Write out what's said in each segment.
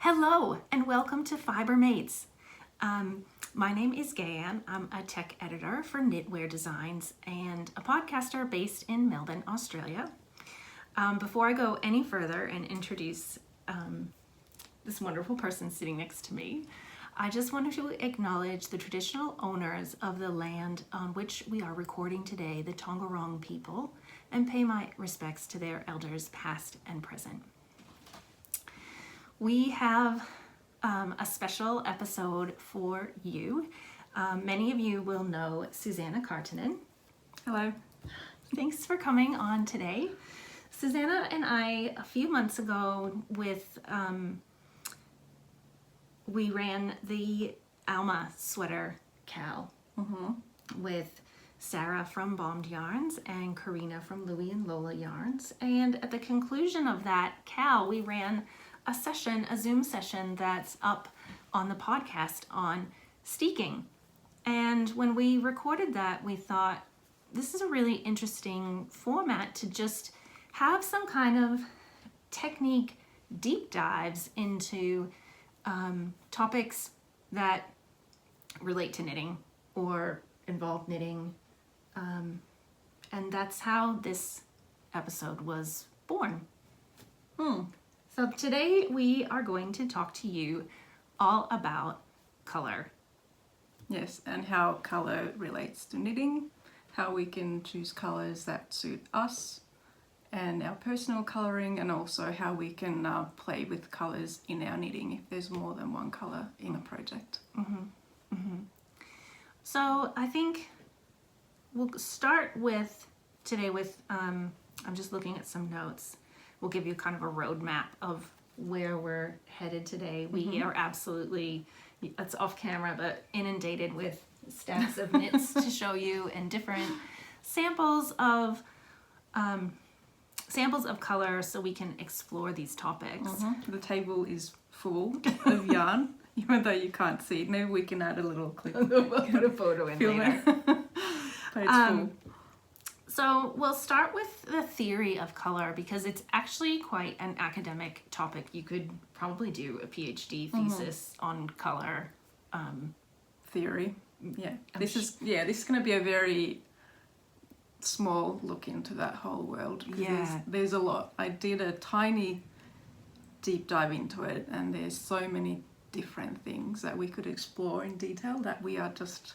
Hello and welcome to Fibre Mates. My name is Gayan. I'm a tech editor for Knitwear Designs and a podcaster based in Melbourne, Australia. Before I go any further and introduce this wonderful person sitting next to me, I just wanted to acknowledge the traditional owners of the land on which we are recording today, the Tongarong people, and pay my respects to their elders past and present. We have a special episode for you. Many of you will know Susanna Kaartinen. Hello. Thanks for coming on today. Susanna and I, a few months ago, we ran the Alma sweater cal with Sarah from Bombed Yarns and Karina from Louie and Lola Yarns. And at the conclusion of that cal, we ran a Zoom session that's up on the podcast on steeking. And when we recorded that, we thought this is a really interesting format to just have some kind of technique deep dives into topics that relate to knitting or involve knitting. And that's how this episode was born. So today we are going to talk to you all about color. Yes, and how colour relates to knitting, how we can choose colours that suit us and our personal colouring, and also how we can play with colours in our knitting if there's more than one colour in a project. So I think we'll start with today with, I'm just looking at some notes. We'll give you kind of a roadmap of where we're headed today. We are absolutely, it's off camera, but inundated with stacks of knits to show you and different samples of color so we can explore these topics. The table is full of yarn, even though you can't see it. Maybe we can add a little clip. We'll put a photo in later. But it's full. So we'll start with the theory of color because it's actually quite an academic topic. You could probably do a PhD thesis on color. Theory. Yeah. This is going to be a very small look into that whole world. Yeah. There's a lot. I did a tiny deep dive into it, and there's so many different things that we could explore in detail that we are just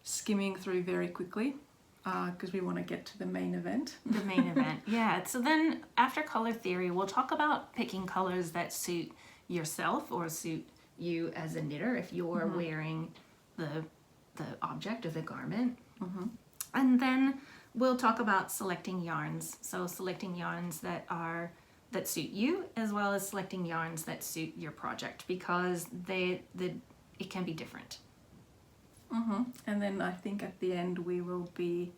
skimming through very quickly. Because we want to get to the main event. The main event, yeah. So then after color theory, we'll talk about picking colors that suit yourself or suit you as a knitter if you're wearing the object or the garment. And then we'll talk about selecting yarns. So selecting yarns that suit you, as well as selecting yarns that suit your project, because it can be different. And then I think at the end we will be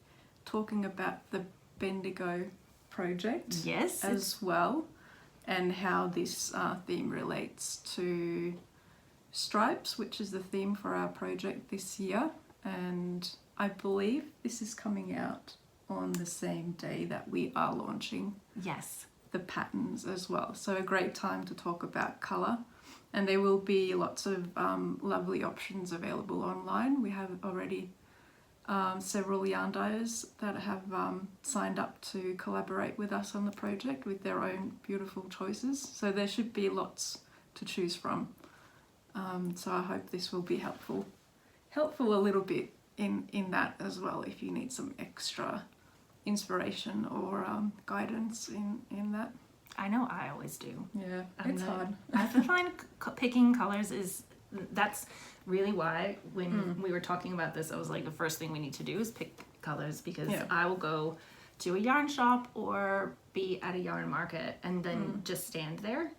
talking about the Bendigo project as well, and how this theme relates to stripes, which is the theme for our project this year. And I believe this is coming out on the same day that we are launching the patterns as well. So a great time to talk about colour. And there will be lots of lovely options available online. We have already several yarn dyers that have signed up to collaborate with us on the project with their own beautiful choices. So there should be lots to choose from. So I hope this will be helpful a little bit in that as well, if you need some extra inspiration or guidance in that. I know I always do. Yeah, it's hard. I find picking colors that's really why when we were talking about this, I was like, the first thing we need to do is pick colors, because I will go to a yarn shop or be at a yarn market and then just stand there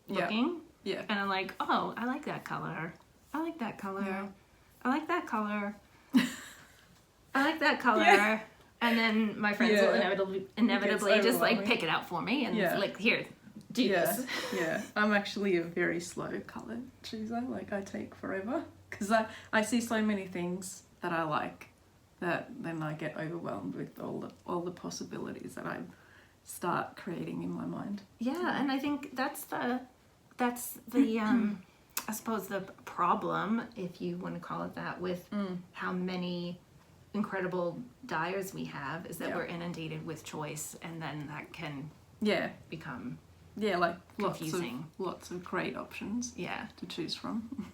looking. Yeah. And I'm like, oh, I like that color. I like that color. Yeah. I like that color. I like that color. Yeah. And then my friends will inevitably just like pick it out for me and like, here, do this. Yeah, I'm actually a very slow colour chooser. Like, I take forever because I see so many things that I like that then I get overwhelmed with all the possibilities that I start creating in my mind. Yeah, and I think that's that's the I suppose the problem, if you want to call it that, with how many incredible dyers we have, is that we're inundated with choice, and then that can become like confusing. Lots of great options to choose from.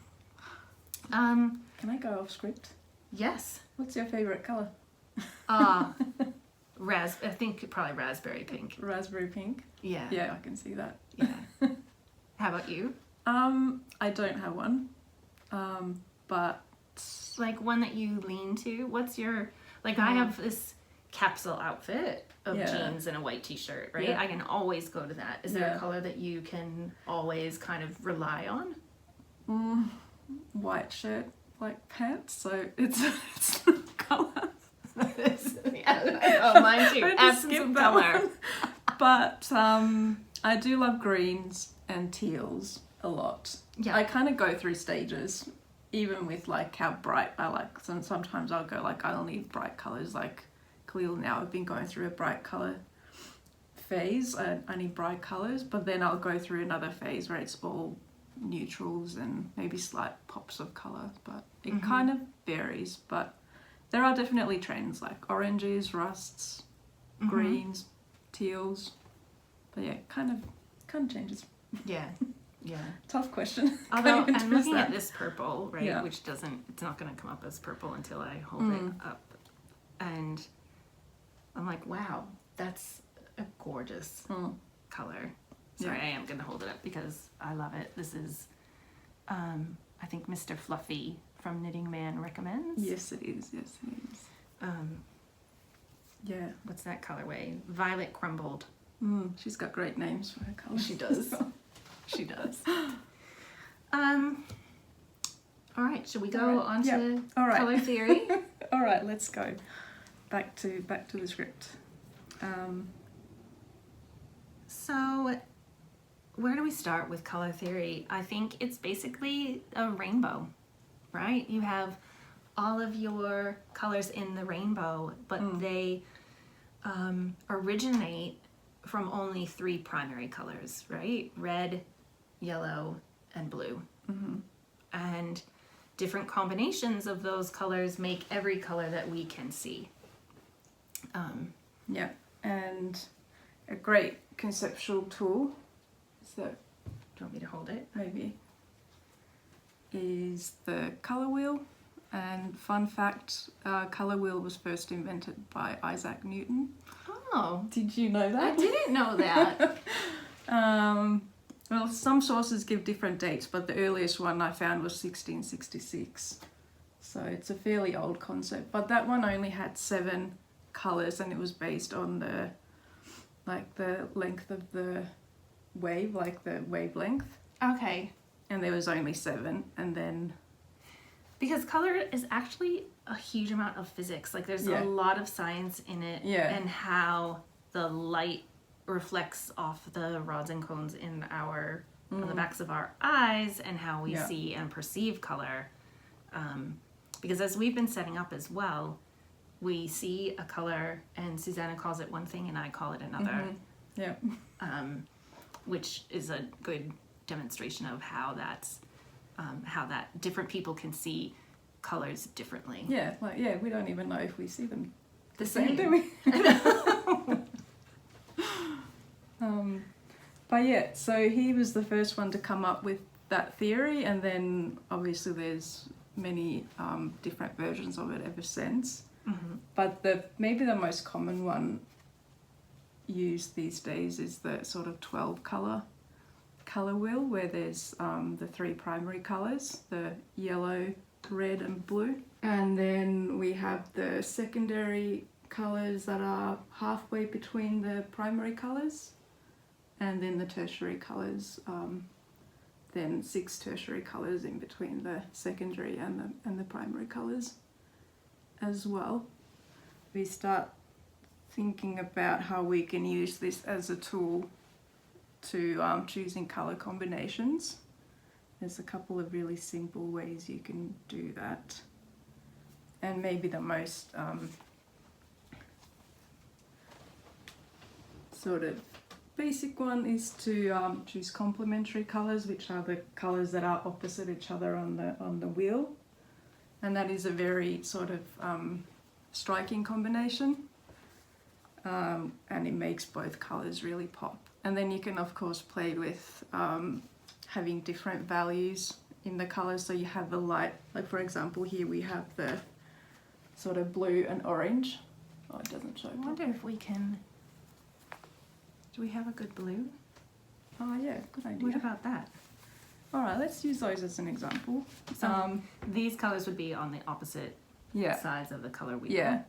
Can I go off script? Yes. What's your favorite color? I think probably raspberry pink. Raspberry pink? Yeah. Yeah, I can see that. Yeah. How about you? I don't have one. But like one that you lean to. What's your, like, I have this capsule outfit of jeans and a white t-shirt, right? I can always go to that. Is there a color that you can always kind of rely on? White shirt, like pants, so it's the color. Oh, mine too. Absence of color. But I do love greens and teals a lot. Yeah. I kind of go through stages, even with like how bright I like. Sometimes I'll go like, I'll need bright colors. Like clearly now I've been going through a bright color phase. I need bright colors, but then I'll go through another phase where it's all neutrals and maybe slight pops of color, but it kind of varies. But there are definitely trends like oranges, rusts, greens, teals, but yeah, kind of changes. Yeah. Tough question. Although I'm looking at this purple, right, which it's not going to come up as purple until I hold it up, and I'm like, wow, that's a gorgeous color. Sorry, I am going to hold it up because I love it. This is, I think Mr. Fluffy from Knitting Man recommends. Yes, it is. Yeah. What's that colorway? Violet Crumbled. She's got great names for her colors. She does. She does. All right, should we go on to color theory? All right, let's go. Back to the script. So, where do we start with color theory? I think it's basically a rainbow, right? You have all of your colors in the rainbow, but they originate from only 3 primary colors, right? Red, yellow, and blue. And different combinations of those colors make every color that we can see. And a great conceptual tool, so do you want me to hold it? Maybe, is the color wheel. And fun fact, color wheel was first invented by Isaac Newton. Oh, did you know that? I didn't know that. Well, some sources give different dates, but the earliest one I found was 1666. So it's a fairly old concept, but that one only had 7 colors, and it was based on the length of the wave, like the wavelength. Okay. And there was only 7, and then... Because color is actually a huge amount of physics. Like there's a lot of science in it, and how the light reflects off the rods and cones in on the backs of our eyes, and how we see and perceive color. Because as we've been setting up as well, we see a color and Susanna calls it one thing and I call it another. Which is a good demonstration of how that different people can see colors differently. We don't even know if we see them the same, do we? But so he was the first one to come up with that theory, and then obviously there's many different versions of it ever since. But maybe the most common one used these days is the sort of 12 color wheel, where there's the 3 primary colors, the yellow, red and blue, and then we have the secondary colors that are halfway between the primary colors, and then the tertiary colors, then 6 tertiary colors in between the secondary and the primary colors as well. We start thinking about how we can use this as a tool to choosing color combinations. There's a couple of really simple ways you can do that, and maybe the most sort of basic one is to choose complementary colours, which are the colours that are opposite each other on the wheel, and that is a very sort of striking combination, and it makes both colours really pop. And then you can of course play with having different values in the colours, so you have the light, like for example here we have the sort of blue and orange. Oh, it doesn't show. I wonder if we can... Do we have a good blue? Oh yeah, good idea. What about that? Alright, let's use those as an example. So these colours would be on the opposite sides of the colour wheel. Yeah,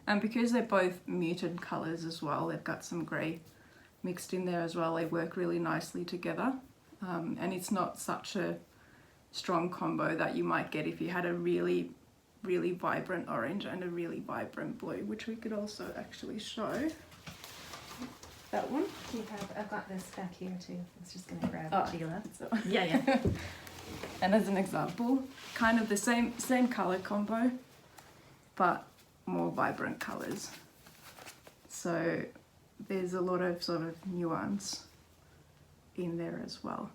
and because they're both muted colours as well, they've got some grey mixed in there as well, they work really nicely together. And it's not such a strong combo that you might get if you had a really, really vibrant orange and a really vibrant blue, which we could also actually show. That one. I've got this back here too. I was just going to grab Sheila. So. Yeah. And as an example, kind of the same colour combo, but more vibrant colours. So there's a lot of sort of nuance in there as well.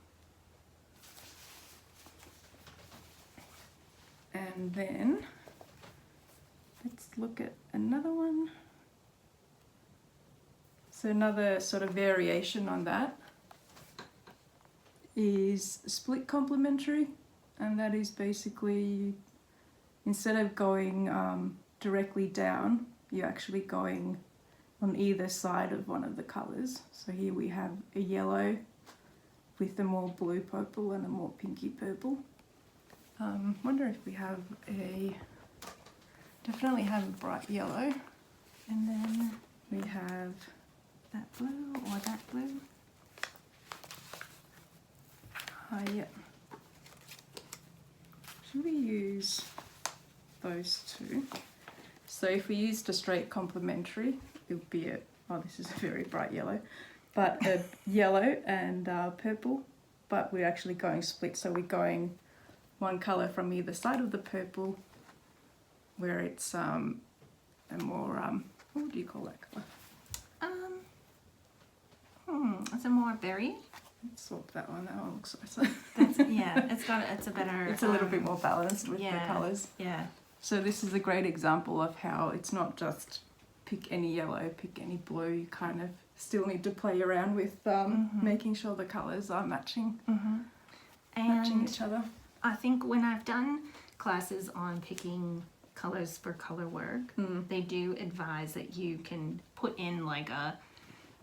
And then let's look at another one. So another sort of variation on that is split complementary, and that is basically instead of going directly down, you're actually going on either side of one of the colours. So here we have a yellow with a more blue purple and a more pinky purple. Wonder if we have definitely have a bright yellow, and then we have that blue or that blue. Yeah. Should we use those two? So if we used a straight complementary, it would be this is a very bright yellow, but a yellow and purple, but we're actually going split, so we're going one colour from either side of the purple, where it's a more what do you call that colour? It's a more berry. Let's swap that one. That one looks nicer. It's a better. It's a little bit more balanced with the colours. Yeah. So this is a great example of how it's not just pick any yellow, pick any blue. You kind of still need to play around with making sure the colours are matching each other. I think when I've done classes on picking colours for colour work, they do advise that you can put in like a,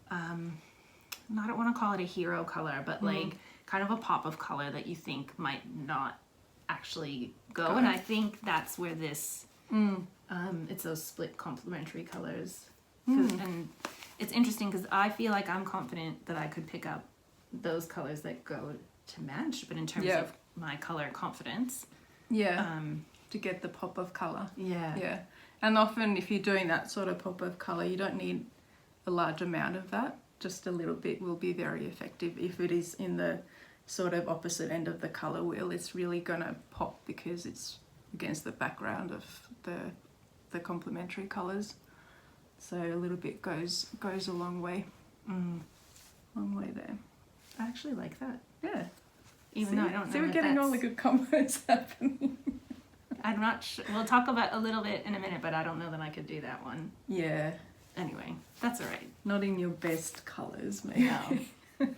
I don't want to call it a hero colour, but like kind of a pop of colour that you think might not actually go. And I think that's where this, it's those split complementary colours. And it's interesting because I feel like I'm confident that I could pick up those colours that go to match, but in terms of my colour confidence. To get the pop of colour. Yeah. And often if you're doing that sort of pop of colour, you don't need a large amount of that. Just a little bit will be very effective. If it is in the sort of opposite end of the colour wheel, it's really gonna pop because it's against the background of the complementary colours. So a little bit goes a long way. Long way there. I actually like that. Yeah. Even though I don't know. So we're getting all the good combos happening. I'm not sure. We'll talk about a little bit in a minute, but I don't know that I could do that one. Yeah. Anyway, that's all right. Not in your best colours, maybe. No.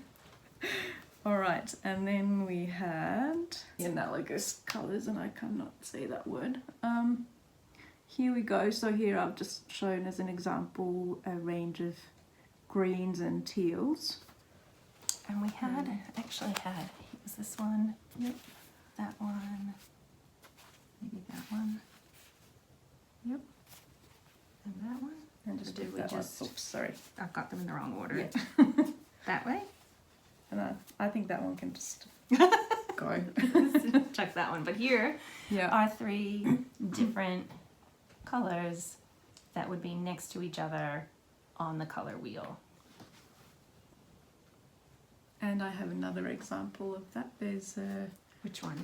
All right, and then we had analogous colours, and I cannot say that word. Here we go. So here I've just shown as an example a range of greens and teals. And we actually had, was this one? Yep. That one. Maybe that one. Yep. And that one. And just did we just? Oops, sorry. I've got them in the wrong order. Yeah. That way. And I think that one can just go. Check that one. But here are three different colors that would be next to each other on the color wheel. And I have another example of that. There's a... Which one?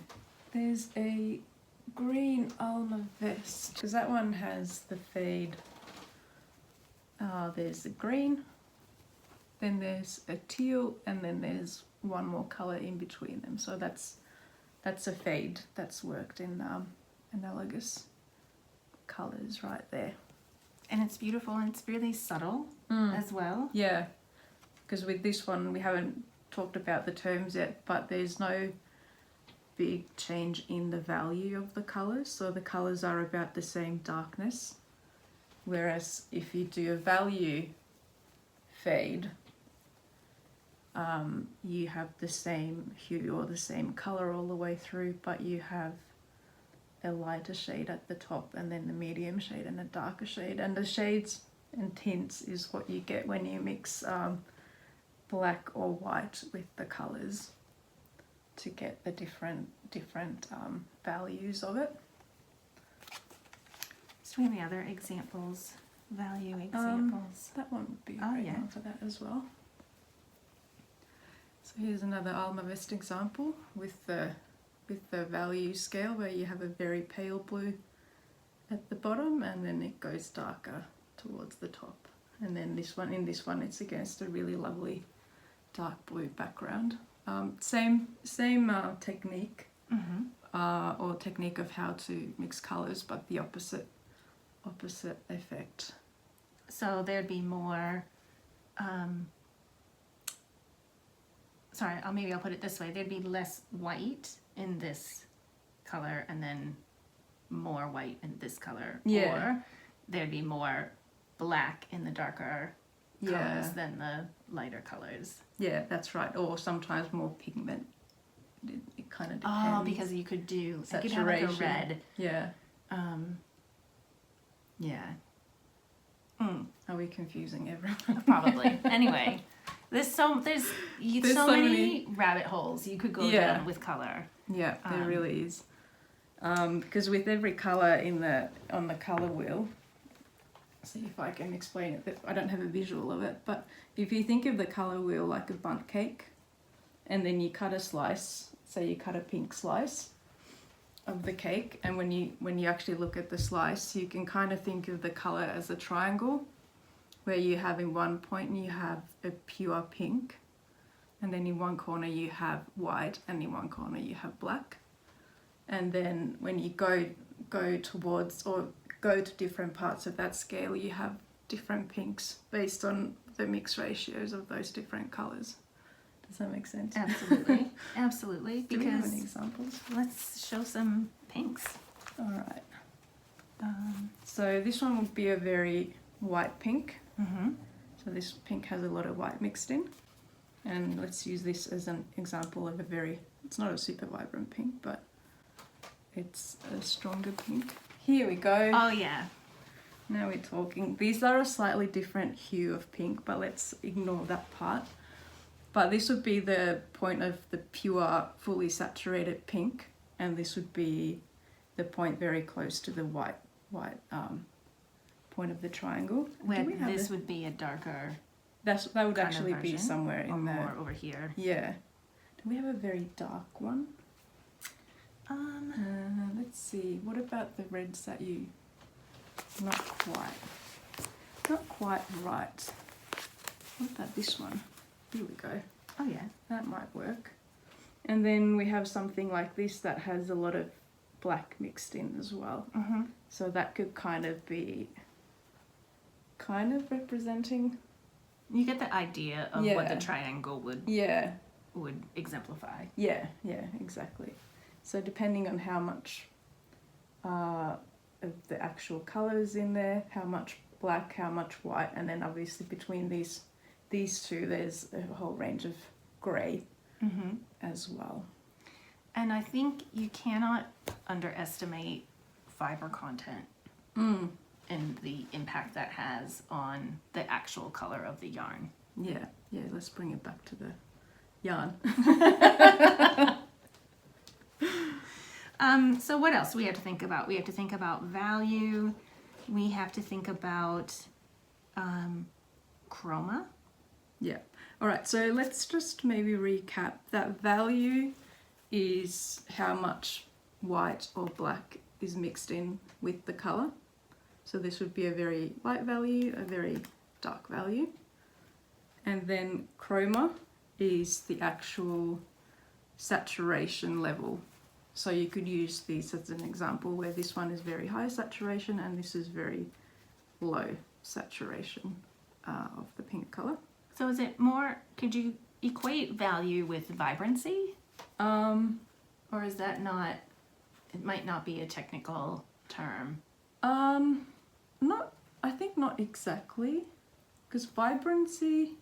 There's a green Alma vest, because that one has the fade. There's the green, then there's a teal, and then there's one more colour in between them. So that's a fade that's worked in analogous colours right there. And it's beautiful, and it's really subtle as well. Yeah, because with this one we haven't talked about the terms yet, but there's no big change in the value of the colours. So the colours are about the same darkness. Whereas if you do a value fade, you have the same hue or the same colour all the way through, but you have a lighter shade at the top, and then the medium shade and a darker shade. And the shades and tints is what you get when you mix black or white with the colours to get the different values of it. So do we have any other examples? Value examples? That one would be a great one for that as well. So here's another Alma Vest example with the value scale, where you have a very pale blue at the bottom, and then it goes darker towards the top. And then this one, it's against a really lovely dark blue background. Same technique, or technique of how to mix colours, but the opposite effect. So there'd be more, maybe I'll put it this way, there'd be less white in this color and then more white in this color. Yeah. Or there'd be more black in the darker colors than the lighter colors. Yeah, that's right. Or sometimes more pigment. It kind of depends. Oh, because you could do, you could have like a red. Yeah. Yeah. Are we confusing everyone? Probably. Anyway, there's so many rabbit holes you could go down with color. Yeah, there really is. Because with every colour on the colour wheel, see if I can explain it. I don't have a visual of it, but if you think of the colour wheel like a bundt cake, and then you cut a slice, say you cut a pink slice of the cake, and when you actually look at the slice, you can kind of think of the colour as a triangle, where you have in one point you have a pure pink, and then in one corner you have white, and in one corner you have black. And then when you go towards or go to different parts of that scale, you have different pinks based on the mix ratios of those different colours. Does that make sense? Absolutely. Absolutely. Do we have any examples? Let's show some pinks. All right. So this one would be a very white pink. So this pink has a lot of white mixed in. And let's use this as an example of it's not a super vibrant pink, but it's a stronger pink. Here we go. Oh yeah. Now we're talking. These are a slightly different hue of pink, but let's ignore that part. But this would be the point of the pure, fully saturated pink, and this would be the point very close to the white point of the triangle. Where this would be a darker. That would actually be somewhere in there. More over here. Yeah. Do we have a very dark one? Let's see. What about the reds that you? Not quite right. What about this one? Here we go. Oh yeah, that might work. And then we have something like this that has a lot of black mixed in as well. So that could kind of be representing. You get the idea of what the triangle would exemplify. Yeah, exactly. So depending on how much of the actual colours in there, how much black, how much white, and then obviously between these two there's a whole range of grey as well. And I think you cannot underestimate fiber content and the impact that has on the actual color of the yarn. Yeah, let's bring it back to the yarn. So what else we have to think about? We have to think about value. We have to think about chroma. Yeah. All right, so let's just maybe recap. That value is how much white or black is mixed in with the colour. So this would be a very light value, a very dark value. And then chroma is the actual saturation level. So you could use these as an example where this one is very high saturation and this is very low saturation of the pink colour. So is it more, could you equate value with vibrancy? Or is that not, it might not be a technical term? Not, I think not exactly, because vibrancy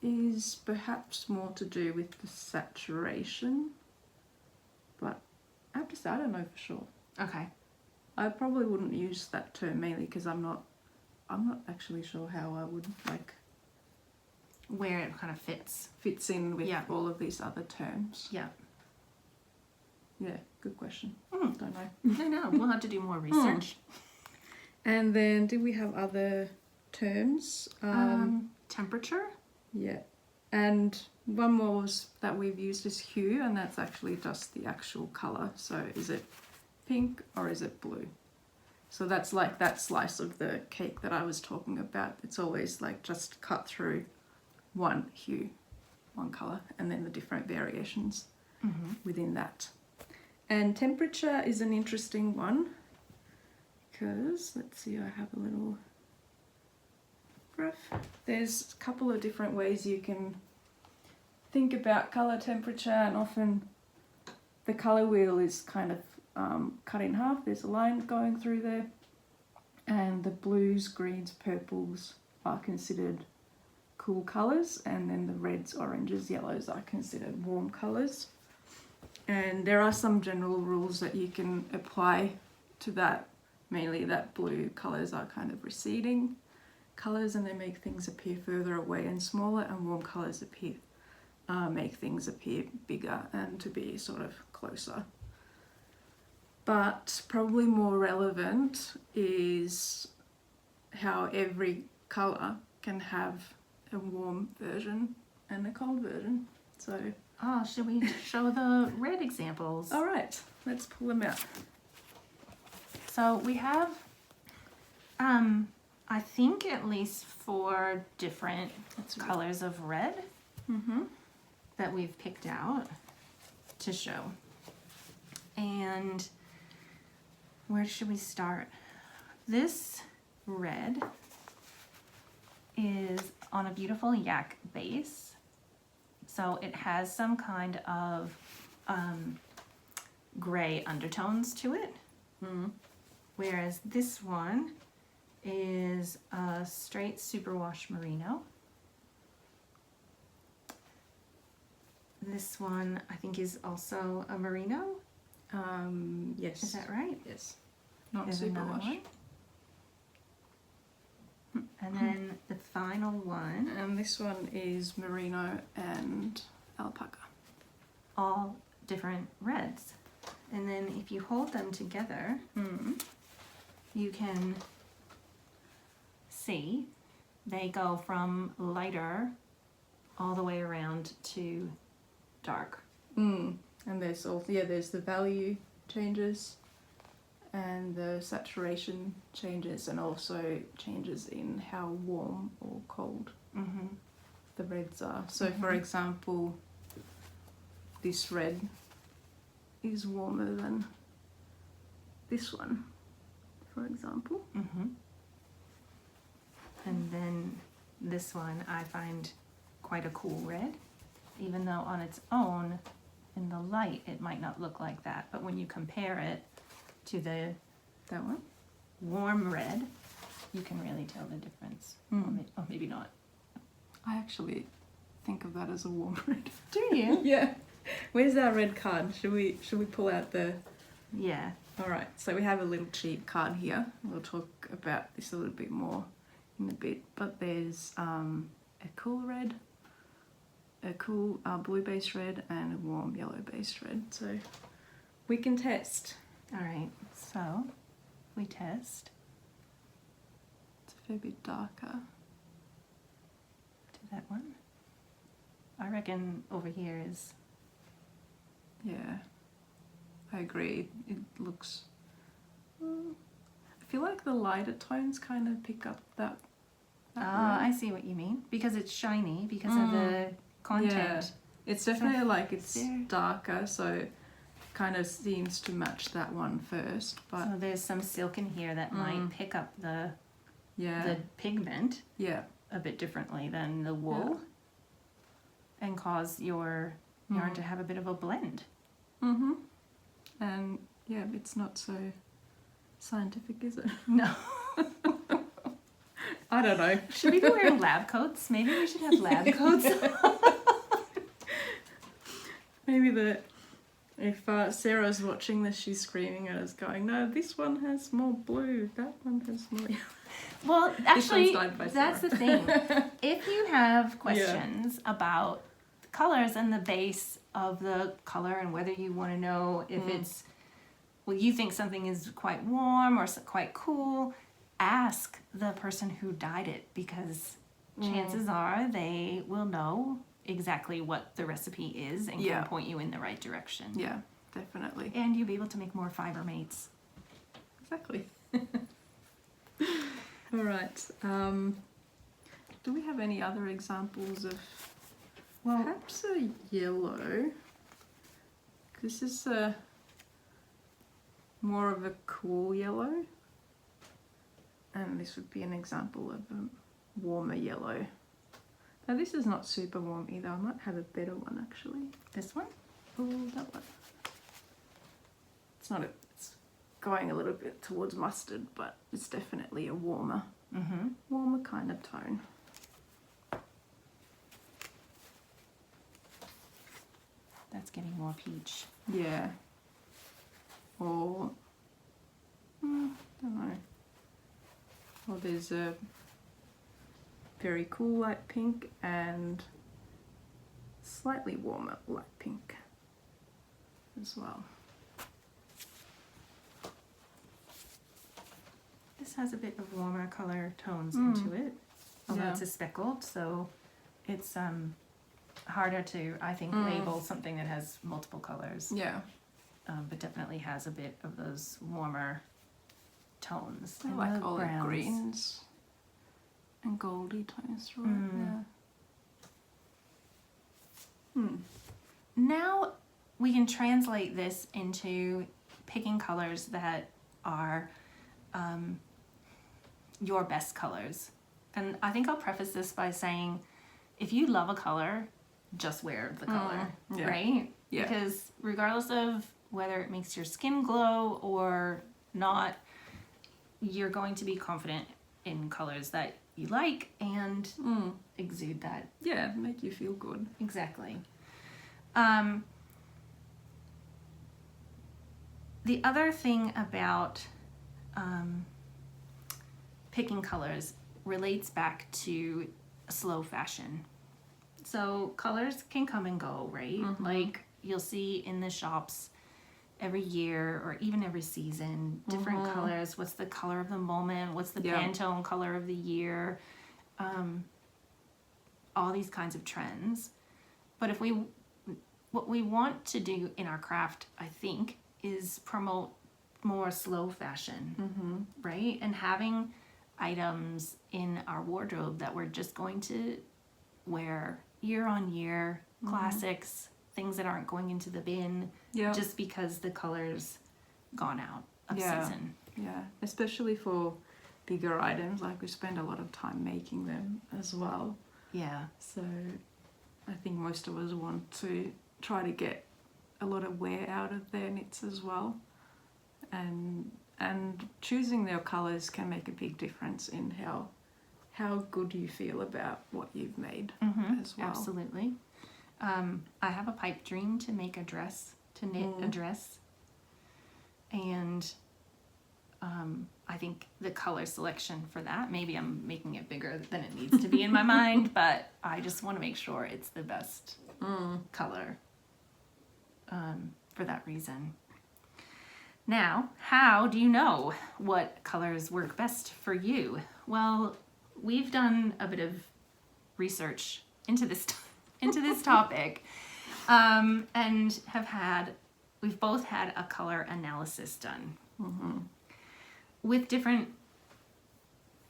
is perhaps more to do with the saturation, but I have to say I don't know for sure. Okay. I probably wouldn't use that term mainly because I'm not actually sure how I would like Where it kind of fits. fits in with Yeah. all of these other terms. Yeah. Yeah, good question. Mm. Don't know. I know, we'll have to do more research. And then did we have other terms? Temperature? Yeah. And one more was that we've used is hue, and that's actually just the actual colour. So is it pink or is it blue? So that's like that slice of the cake that I was talking about. It's always like just cut through one hue, one colour, and then the different variations within that. And temperature is an interesting one because, let's see, I have a little graph. There's a couple of different ways you can think about colour temperature, and often the colour wheel is kind of cut in half. There's a line going through there, and the blues, greens, purples are considered cool colours, and then the reds, oranges, yellows are considered warm colours. And there are some general rules that you can apply to that, mainly that blue colours are kind of receding colours and they make things appear further away and smaller, and warm colours appear make things appear bigger and to be sort of closer. But probably more relevant is how every colour can have a warm version and a cold version. So, Should we show the red examples? all right, let's pull them out. So we have, I think at least 4 different colors of red that we've picked out to show. And where should we start? This red is on a beautiful yak base. So it has some kind of gray undertones to it. Whereas this one is a straight superwash merino. This one I think is also a merino. Yes. Is that right? Yes. Not There's another superwash. one. And then the final one, And this one is merino and alpaca. all different reds. And then if you hold them together, you can see they go from lighter all the way around to dark. And there's also, there's the value changes and the saturation changes, and also changes in how warm or cold the reds are. So for example, this red is warmer than this one, for example. And then this one I find quite a cool red, even though on its own in the light it might not look like that, but when you compare it to the That one? warm red, you can really tell the difference. Or maybe not. I actually think of that as a warm red. Do you? Yeah. Where's our red card? Should we pull out the... Yeah. Alright, so we have a little cheat card here. We'll talk about this a little bit more in a bit. But there's a cool red, a cool blue base red, and a warm yellow base red. So we can test. Alright, so we test. It's a fair bit darker. To that one. I reckon over here is... Yeah, I agree. It looks... I feel like the lighter tones kind of pick up that I see what you mean. Because it's shiny, because of the content. Yeah. It's definitely like it's darker, so kind of seems to match that one first. But so there's some silk in here that might pick up the yeah, pigment yeah, a bit differently than the wool and cause your yarn to have a bit of a blend. Mm-hmm. And yeah, it's not so scientific, is it? No. I don't know. Should we be wearing lab coats? Maybe we should have lab coats. Maybe if Sarah's watching this, she's screaming at us going, no, this one has more blue, that one has more yellow. Well, actually, that's Sarah. the thing. If you have questions about the colors and the base of the color and whether you want to know if it's, well, you think something is quite warm or quite cool, ask the person who dyed it, because chances are they will know exactly what the recipe is and can point you in the right direction. Yeah, definitely. And you'll be able to make more Fibre Mates. Exactly. All right. Do we have any other examples of perhaps a yellow? This is more of a cool yellow. And this would be an example of a warmer yellow. Now this is not super warm either. I might have a better one actually. This one? Oh, that one. It's not it's going a little bit towards mustard, but it's definitely a warmer kind of tone. That's getting more peach. Yeah. Or, don't know. Or there's a very cool light pink and slightly warmer light pink as well. This has a bit of warmer color tones into it, although it's a speckled, so it's harder to, I think, label something that has multiple colors. Yeah. But definitely has a bit of those warmer tones. I like olive greens and goldy tones through it. Yeah. Now we can translate this into picking colors that are your best colors. And I think I'll preface this by saying, if you love a color, just wear the color, right? Yeah. Because regardless of whether it makes your skin glow or not, you're going to be confident in colors that you like and exude that. Yeah, make you feel good. Exactly. The other thing about picking colors relates back to slow fashion. So colors can come and go, right? Like you'll see in the shops every year or even every season, different colors. What's the color of the moment? What's the Pantone color of the year? All these kinds of trends. But what we want to do in our craft, I think, is promote more slow fashion, right? And having items in our wardrobe that we're just going to wear year on year, classics, things that aren't going into the bin just because the color's gone out of season. Yeah, especially for bigger items, like we spend a lot of time making them as well. Yeah. So I think most of us want to try to get a lot of wear out of their knits as well. And choosing their colours can make a big difference in how good you feel about what you've made as well. Absolutely. I have a pipe dream to make a dress, to knit a dress. And I think the color selection for that, maybe I'm making it bigger than it needs to be in my mind, but I just want to make sure it's the best color for that reason. Now, how do you know what colors work best for you? Well, we've done a bit of research into this topic, and we've both had a color analysis done with different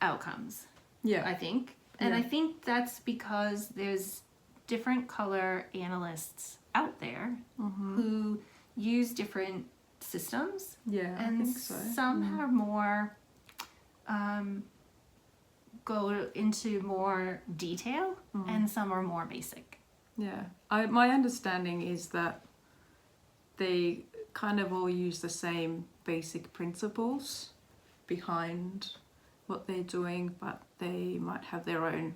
outcomes. Yeah. I think. And I think that's because there's different color analysts out there who use different systems. Yeah, and I think so. some are more go into more detail and some are more basic. Yeah. My understanding is that they kind of all use the same basic principles behind what they're doing, but they might have their own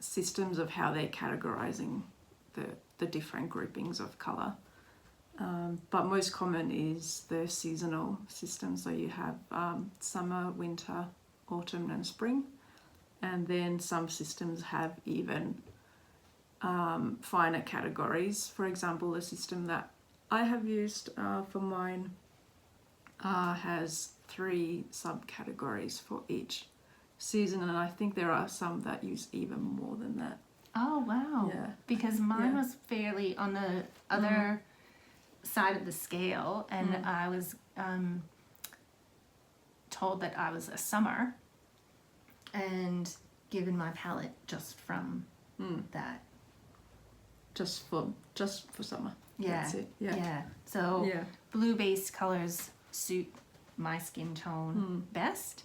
systems of how they're categorizing the different groupings of color. But most common is the seasonal system. So you have summer, winter, autumn and spring. And then some systems have even finer categories. For example, the system that I have used for mine has 3 subcategories for each season, and I think there are some that use even more than that. Oh wow. Yeah. Because mine was fairly on the other side of the scale, and I was told that I was a summer and given my palette just from that. Just for summer. Yeah. That's it. Yeah. So blue based colors suit my skin tone best,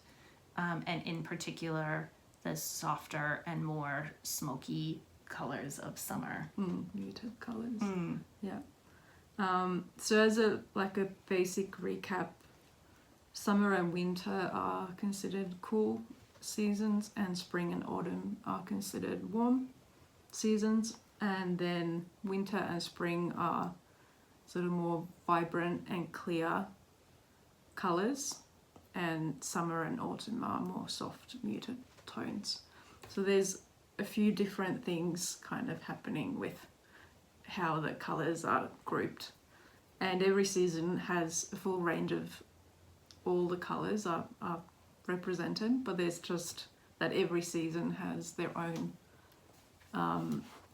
and in particular the softer and more smoky colors of summer. Muted colors. Yeah. So as a basic recap, summer and winter are considered cool seasons, and spring and autumn are considered warm seasons, and then winter and spring are sort of more vibrant and clear colors, and summer and autumn are more soft, muted tones. So there's a few different things kind of happening with how the colors are grouped, and every season has a full range of all the colors are represented, but there's just that every season has their own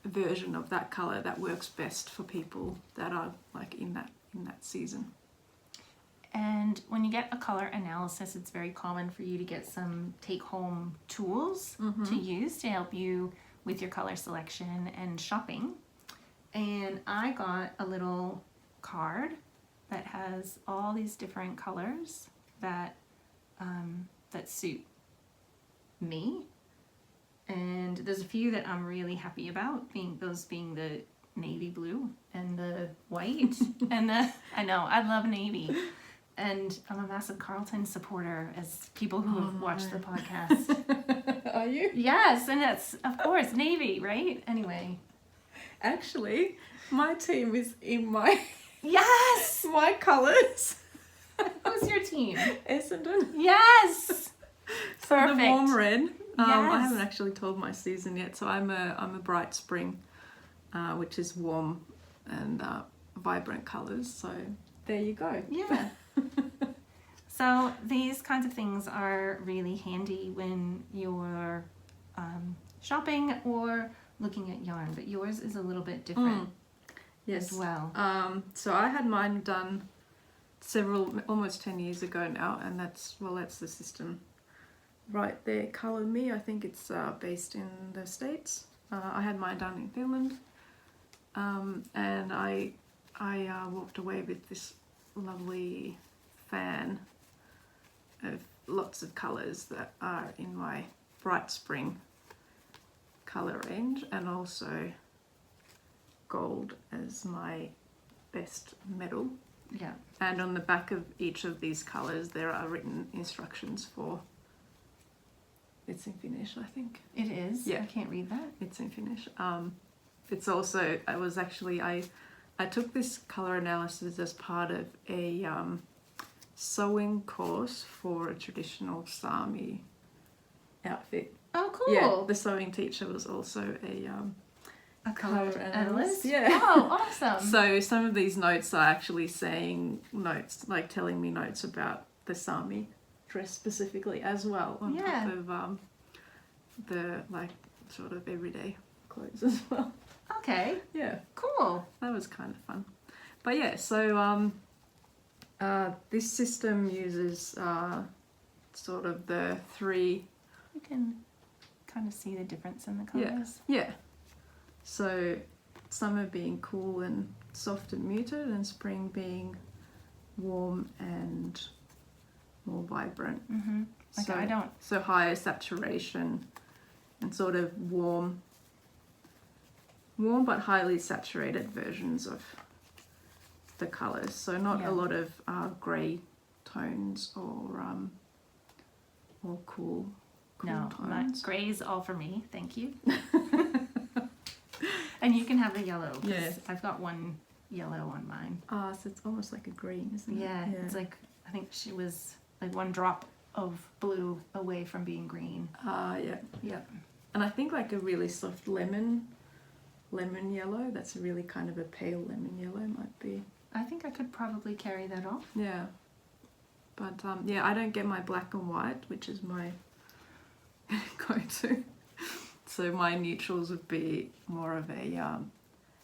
version of that color that works best for people that are in that season. And when you get a color analysis, it's very common for you to get some take-home tools to use to help you with your color selection and shopping. And I got a little card that has all these different colors that suit me. And there's a few that I'm really happy about, being the navy blue and the white. And I know, I love navy. And I'm a massive Kaartinen supporter, as people who have watched the podcast. Are you? Yes, and it's, of course, navy, right? Anyway. Actually, my team is in my Yes! my colours. Who's your team? Essendon. Yes! So Perfect. the warm red. I Yes. haven't actually told my season yet, so I'm a bright spring, which is warm and vibrant colours. So there you go. Yeah. So these kinds of things are really handy when you're shopping or looking at yarn, but yours is a little bit different as well. So I had mine done almost 10 years ago now, and that's the system right there. Colour Me, I think it's based in the States. I had mine done in Finland, and I walked away with this lovely fan of lots of colours that are in my bright spring colour range, and also gold as my best metal. Yeah. And on the back of each of these colours there are written instructions for, it's in Finnish, I think. It is? Yeah. I can't read that. It's in Finnish. It's also, I took this colour analysis as part of a sewing course for a traditional Sami outfit. Oh, cool. Yeah, the sewing teacher was also a color analyst? Yeah. Oh, awesome. So some of these notes are actually saying notes, telling me notes about the Sami dress specifically as well, on top of the sort of everyday clothes as well. Okay. Yeah. Cool. That was kind of fun. But yeah, so this system uses sort of the 3 you can kind of see the difference in the colours. Yeah. So summer being cool and soft and muted, and spring being warm and more vibrant. Like so, I don't. So higher saturation and sort of warm but highly saturated versions of the colours. So not a lot of grey tones or cool tones. Grey's all for me, thank you. And you can have the yellow. Yeah. I've got one yellow on mine. So it's almost like a green, isn't it? Yeah, it's like, I think she was like one drop of blue away from being green. Yeah. And I think like a really soft lemon yellow, that's a really kind of a pale lemon yellow might be. I think I could probably carry that off. Yeah. But I don't get my black and white, which is my go-to. So my neutrals would be more of a,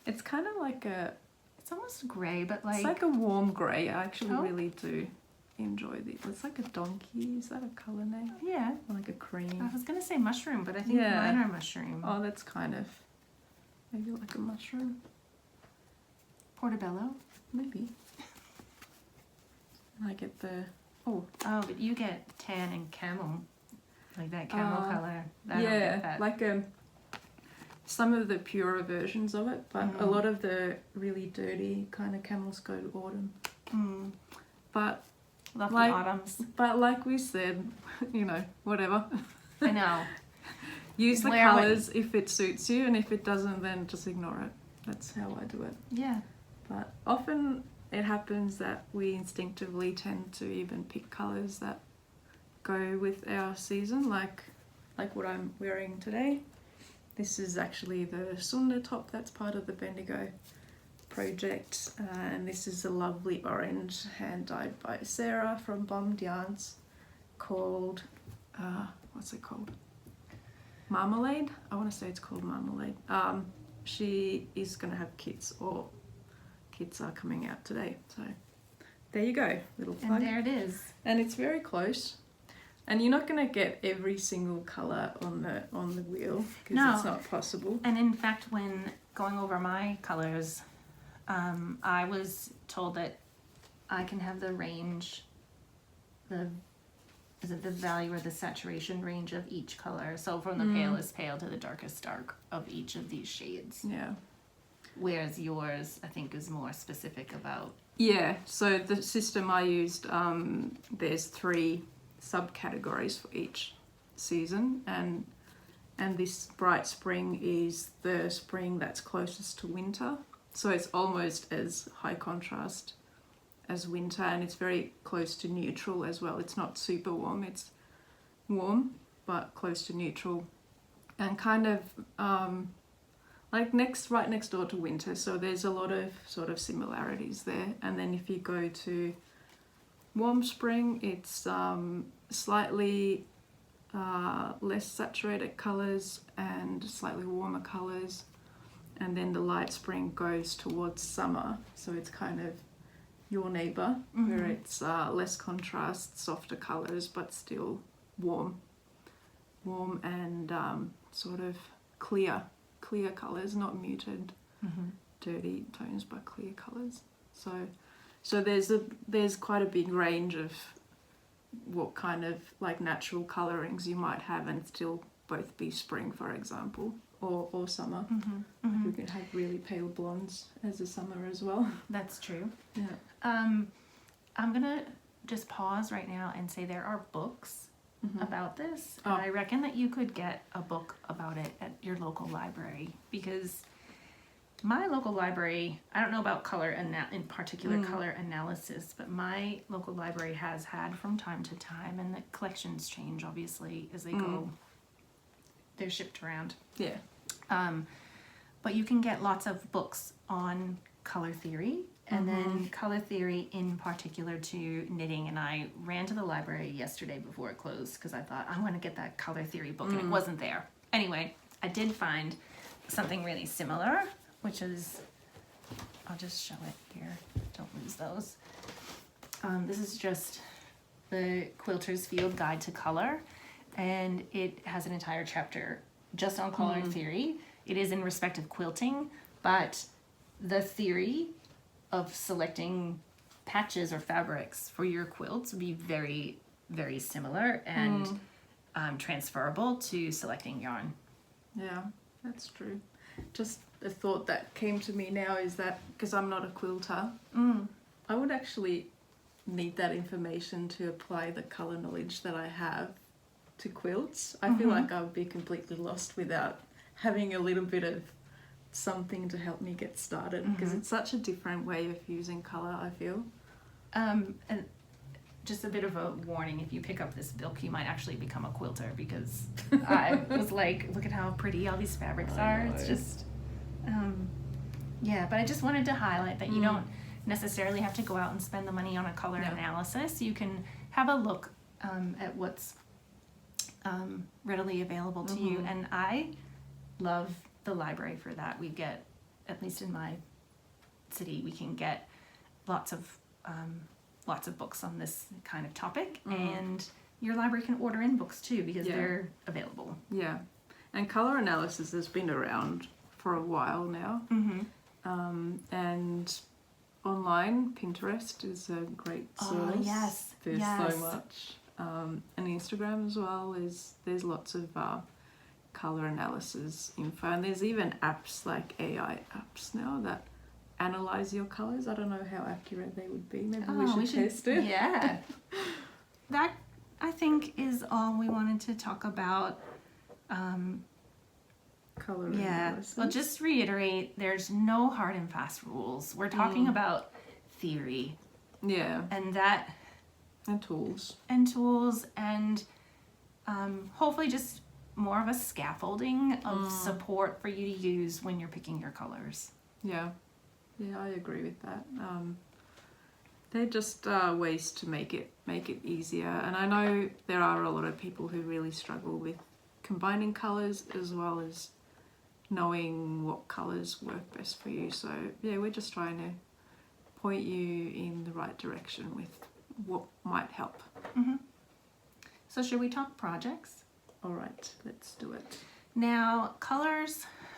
it's kind of like a... It's almost grey, but like... It's like a warm grey. I actually really do enjoy these. It's like a donkey. Is that a colour name? Yeah. Or like a cream. I was going to say mushroom, but I think mine are mushroom. Oh, that's kind of... Maybe like a mushroom. Portobello? Maybe. And I get the... Oh, but you get tan and camel. Like that camel colour. That. Like some of the purer versions of it, but a lot of the really dirty kind of camels go to autumn. But love the autumns. But like we said, whatever. I know. Use the colours if it suits you, and if it doesn't, then just ignore it. That's how I do it. Yeah. But often it happens that we instinctively tend to even pick colours that go with our season, like what I'm wearing today. This is actually the Susanna top that's part of the Bendigo project, and this is a lovely orange hand dyed by Sarah from Bombed Yarns called what's it called? Marmalade? I want to say it's called Marmalade. She is going to have kits, or kits are coming out today, so there you go, little plug. And there it is. And it's very close. And you're not going to get every single colour on the wheel, because it's not possible. And in fact, when going over my colours, I was told that I can have the range, the value or the saturation range of each colour. So from the palest pale to the darkest dark of each of these shades. Yeah. Whereas yours, I think, is more specific about... Yeah, so the system I used, there's 3 subcategories for each season, and this bright spring is the spring that's closest to winter, so it's almost as high contrast as winter, and it's very close to neutral as well. It's not super warm, it's warm but close to neutral, and kind of like right next door to winter, so there's a lot of sort of similarities there. And then if you go to warm spring, it's slightly less saturated colours and slightly warmer colours, and then the light spring goes towards summer, so it's kind of your neighbour, where it's less contrast, softer colours, but still warm and sort of clear colours, not muted dirty tones, but clear colours. So there's quite a big range of what kind of like natural colourings you might have and still both be spring, for example, or summer. We could have really pale blondes as a summer as well. That's true. Yeah. I'm gonna just pause right now and say there are books about this, and I reckon that you could get a book about it at your local library, because my local library, I don't know about color in particular color analysis, but my local library has had from time to time, and the collections change obviously as they go. They're shipped around. Yeah. But you can get lots of books on color theory, and then color theory in particular to knitting. And I ran to the library yesterday before it closed because I thought I want to get that color theory book, and it wasn't there. Anyway, I did find something really similar, which is, I'll just show it here, don't lose those. This is just the Quilter's Field Guide to Color. and it has an entire chapter just on color theory. It is in respect of quilting, but the theory of selecting patches or fabrics for your quilts would be very, very similar and transferable to selecting yarn. Yeah, that's true. Just a thought that came to me now is that, because I'm not a quilter, I would actually need that information to apply the colour knowledge that I have to quilts. I feel like I would be completely lost without having a little bit of something to help me get started, because it's such a different way of using colour, I feel. And just a bit of a warning, if you pick up this book, you might actually become a quilter, because I was like, look at how pretty all these fabrics are. It's just, yeah, but I just wanted to highlight that you don't necessarily have to go out and spend the money on a color analysis. You can have a look at what's readily available to you. And I love the library for that. We get, at least in my city, we can get lots of books on this kind of topic, and your library can order in books too, because they're available. Yeah, and color analysis has been around for a while now, and online Pinterest is a great source. There's so much, and Instagram as well. There's lots of color analysis info, and there's even apps like AI apps now that analyze your colors. I don't know how accurate they would be. Maybe we should test it. Yeah. That, I think, is all we wanted to talk about. Color analysis. Well, just reiterate, there's no hard and fast rules. We're talking about theory. Yeah. And tools. And tools, and hopefully just more of a scaffolding of support for you to use when you're picking your colors. Yeah. Yeah, I agree with that. They're just ways to make it easier. And I know there are a lot of people who really struggle with combining colours as well as knowing what colours work best for you. So yeah, we're just trying to point you in the right direction with what might help. So should we talk projects? All right, let's do it. Now,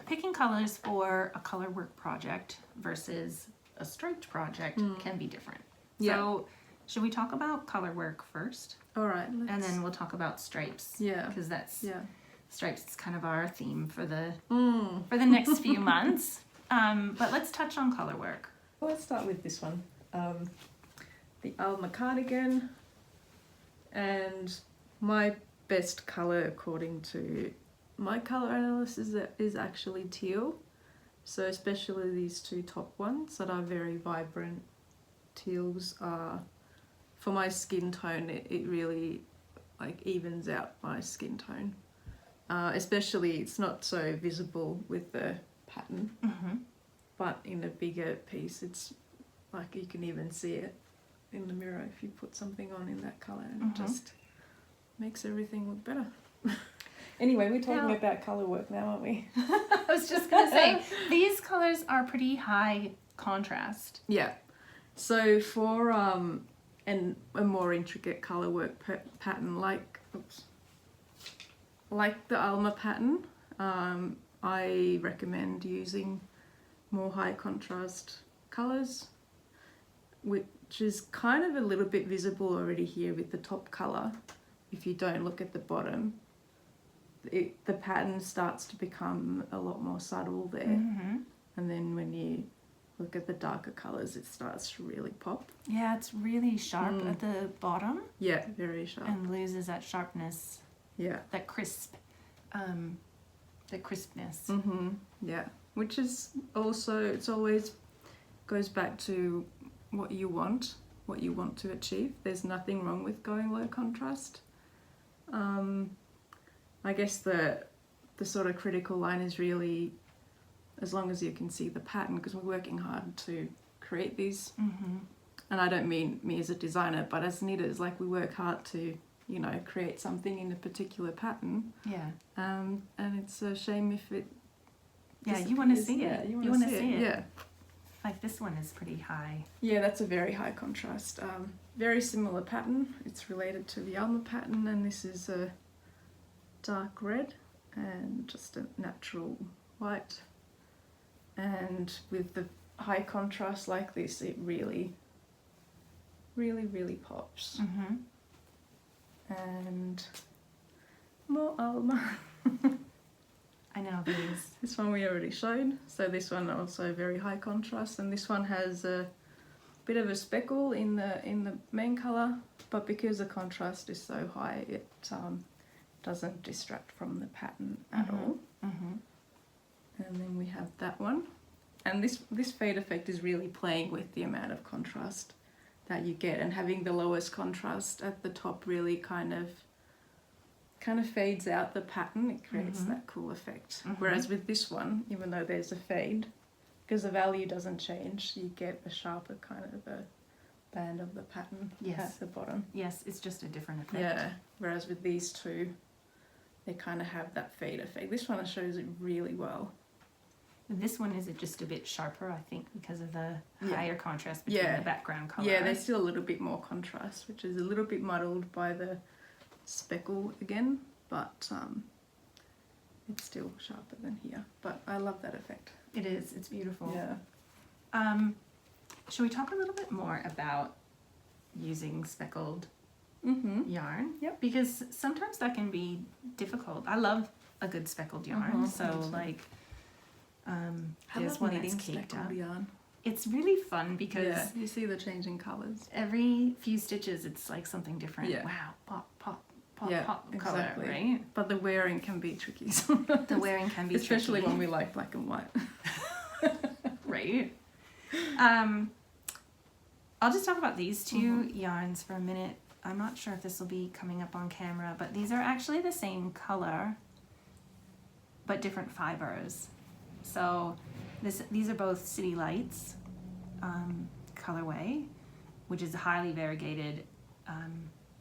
picking colors for a color work project versus a striped project can be different. Yeah. So should we talk about color work first? All right. And then we'll talk about stripes. Yeah. Because Yeah. Stripes is kind of our theme for the next few months. But let's touch on color work. Well, let's start with this one. The Alma cardigan, and my best color according to my color analysis is actually teal. So especially these two top ones that are very vibrant teals are, for my skin tone, it really like evens out my skin tone. Especially it's not so visible with the pattern, but in a bigger piece it's like you can even see it in the mirror if you put something on in that colour, and it just makes everything look better. Anyway, we're talking about colour work now, aren't we? I was just going to say, these colors are pretty high contrast. Yeah. So for and a more intricate colour work pattern like the Alma pattern, I recommend using more high contrast colours, which is kind of a little bit visible already here with the top colour. If you don't look at the bottom, the pattern starts to become a lot more subtle there. And then when you look at the darker colours, it starts to really pop. Yeah, it's really sharp at the bottom. Yeah, very sharp. And loses that sharpness. Yeah. That crispness. Yeah, which is also, it's always goes back to what you want to achieve. There's nothing wrong with going low contrast. I guess the sort of critical line is really, as long as you can see the pattern, because we're working hard to create these. And I don't mean me as a designer, but as knitters, like we work hard to, you know, create something in a particular pattern. Yeah. And it's a shame if it you want to see it. Yeah, you want to see it. Yeah. Like this one is pretty high. Yeah, that's a very high contrast. Very similar pattern. It's related to the Alma pattern, and this is dark red and just a natural white. And with the high contrast like this, it really pops. And more Alma. I know these. This one we already showed. So this one also very high contrast, and this one has a bit of a speckle in the main colour, but because the contrast is so high, it doesn't distract from the pattern at all. And then we have that one, and this fade effect is really playing with the amount of contrast that you get, and having the lowest contrast at the top really kind of fades out the pattern. It creates that cool effect. Whereas with this one, even though there's a fade, because the value doesn't change, you get a sharper kind of a band of the pattern at the bottom. Yes, it's just a different effect. Yeah, whereas with these two, they kind of have that fade effect. This one shows it really well. This one is just a bit sharper, I think, because of the higher contrast between the background colour. Yeah, there's still a little bit more contrast, which is a little bit muddled by the speckle again, but it's still sharper than here. But I love that effect. It is. It's beautiful. Yeah. Should we talk a little bit more about using speckled yarn? Yep. Because sometimes that can be difficult. I love a good speckled yarn. So like, there's one that's caked up. Yarn. It's really fun because you see the changing colours. every few stitches it's like something different. Yeah. Wow, pop, pop, pop, Yeah, pop exactly. color, right? But the wearing can be tricky. The wearing can be especially tricky. when we like black and white. Right. I'll just talk about these two yarns for a minute. I'm not sure if this will be coming up on camera, but these are actually the same color, but different fibers. So these are both City Lights colorway, which is highly variegated,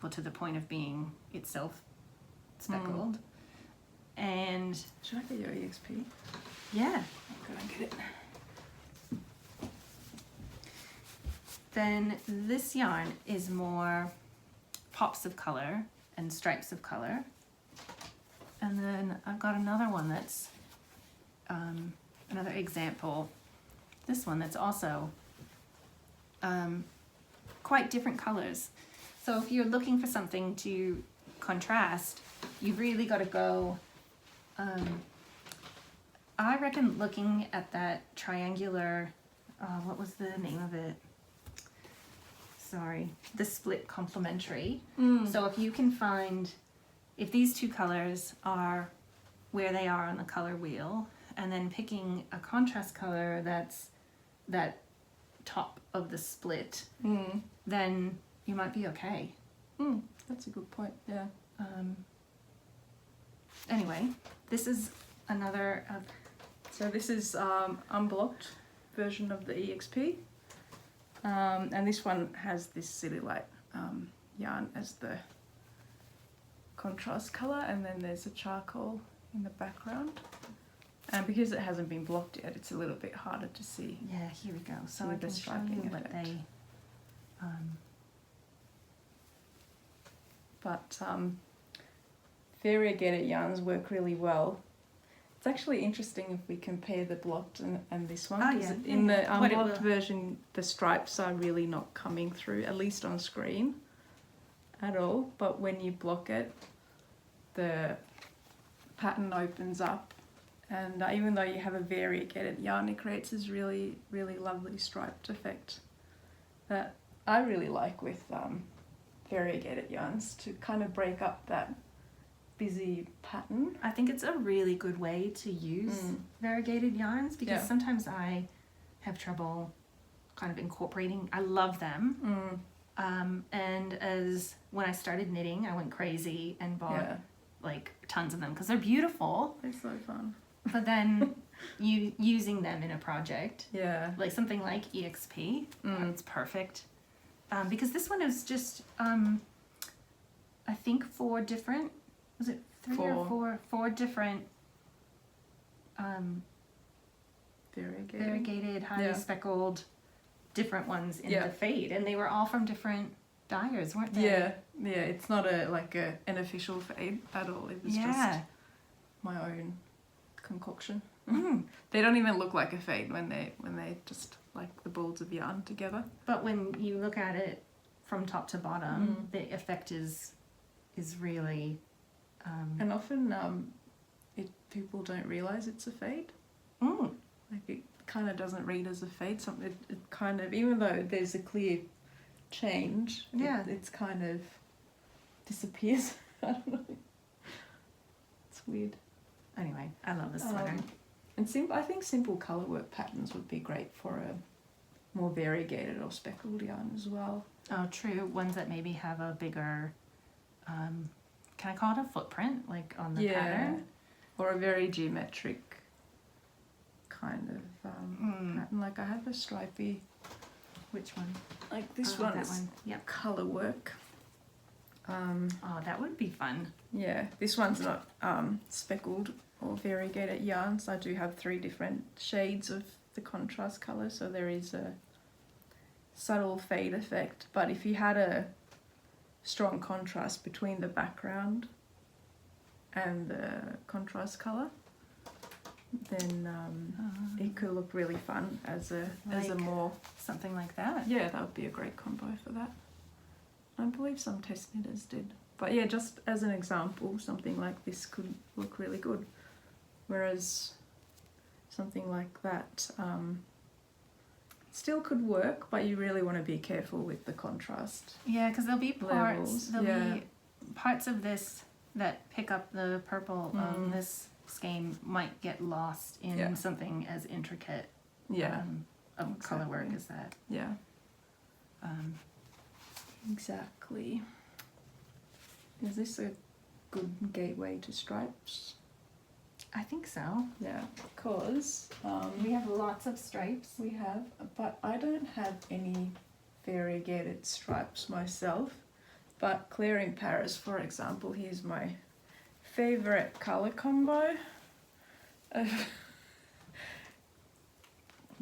well, to the point of being itself speckled. And should I get your EXP? Yeah. I'll go and get it. Then this yarn is more pops of color and stripes of color. And then I've got another one that's another example. This one that's also quite different colors. So if you're looking for something to contrast, you've really got to go, I reckon looking at that triangular, what was the name of it? Sorry, the split complementary. So if you can find, if these two colors are where they are on the color wheel, and then picking a contrast color that's that top of the split, then you might be okay. That's a good point, yeah. Anyway, this is another of... So this is unblocked version of the EXP. And this one has this City Light yarn as the contrast colour, and then there's a charcoal in the background. And because it hasn't been blocked yet, it's a little bit harder to see. Yeah, here we go. So See I the can show you striping what effect. they... But variegated yarns work really well. It's actually interesting if we compare the blocked and this one. Oh, 'Cause yeah. in the What it unblocked will- version, the stripes are really not coming through, at least on screen, at all. But when you block it, the pattern opens up, and even though you have a variegated yarn, it creates this really, really lovely striped effect that I really like with variegated yarns, to kind of break up that busy pattern. I think it's a really good way to use variegated yarns, because sometimes I have trouble kind of incorporating. I love them. And as when I started knitting, I went crazy and bought like tons of them because they're beautiful. They're so fun. But then using them in a project, Yeah. like something like EXP, it's perfect. Because this one is just, I think 4 different, was it 3 or 4 different variegated, highly speckled, different ones in the fade, and they were all from different dyers, weren't they? it's not an official fade at all. It was just my own concoction. They don't even look like a fade when they just like the balls of yarn together. But when you look at it from top to bottom, the effect is really and often people don't realize it's a fade. Like it kind of doesn't read as a fade. Something it kind of, even though there's a clear change, it's kind of disappears. I don't know. It's weird. Anyway, I love this sweater. And I think simple colour work patterns would be great for a more variegated or speckled yarn as well. Oh, true. Ones that maybe have a bigger, can I call it a footprint, like on the pattern? Or a very geometric kind of pattern. Like I have a stripy. Which one? Like this one. That one. Yep. Colour work. Oh, that would be fun. Yeah, this one's not speckled or variegated yarns. I do have 3 different shades of the contrast colour, so there is a subtle fade effect. But if you had a strong contrast between the background and the contrast colour, then it could look really fun as a more something like that. Yeah, that would be a great combo for that. I believe some test knitters did. But yeah, just as an example, something like this could look really good. Whereas something like that still could work, but you really want to be careful with the contrast. Yeah, because there'll be be parts of this that pick up the purple of this skein might get lost in something as intricate of colour work as that. Yeah. Exactly. Is this a good gateway to stripes? I think so. Yeah, because we have lots of stripes. We have, but I don't have any variegated stripes myself. But Claire in Paris, for example, here's my favourite colour combo of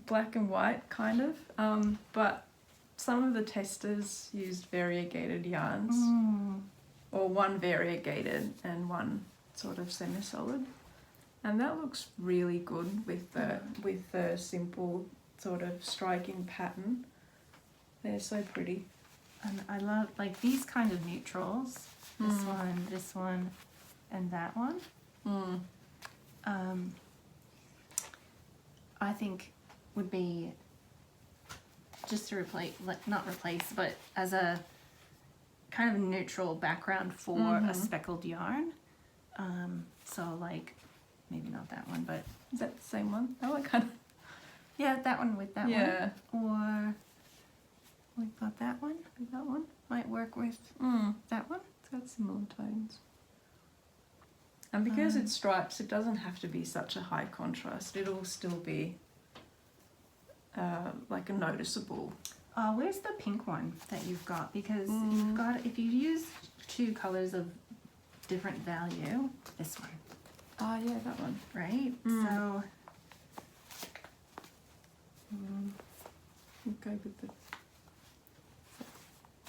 black and white, kind of. But some of the testers used variegated yarns, or one variegated and one sort of semi-solid. And that looks really good with the simple sort of striking pattern. They're so pretty. And I love like these kind of neutrals. This one, and that one. I think would be just to replace, like not replace, but as a kind of neutral background for a speckled yarn. So like, maybe not that one, but is that the same one? Oh, I kind of. Yeah, that one with that one. Or we've got that one. That one might work with that one. It's got similar tones. And because it's stripes, it doesn't have to be such a high contrast. It'll still be like a noticeable. Where's the pink one that you've got? Because you've got, if you use 2 colours of different value, this one. Oh yeah, that one. Right? So go with the.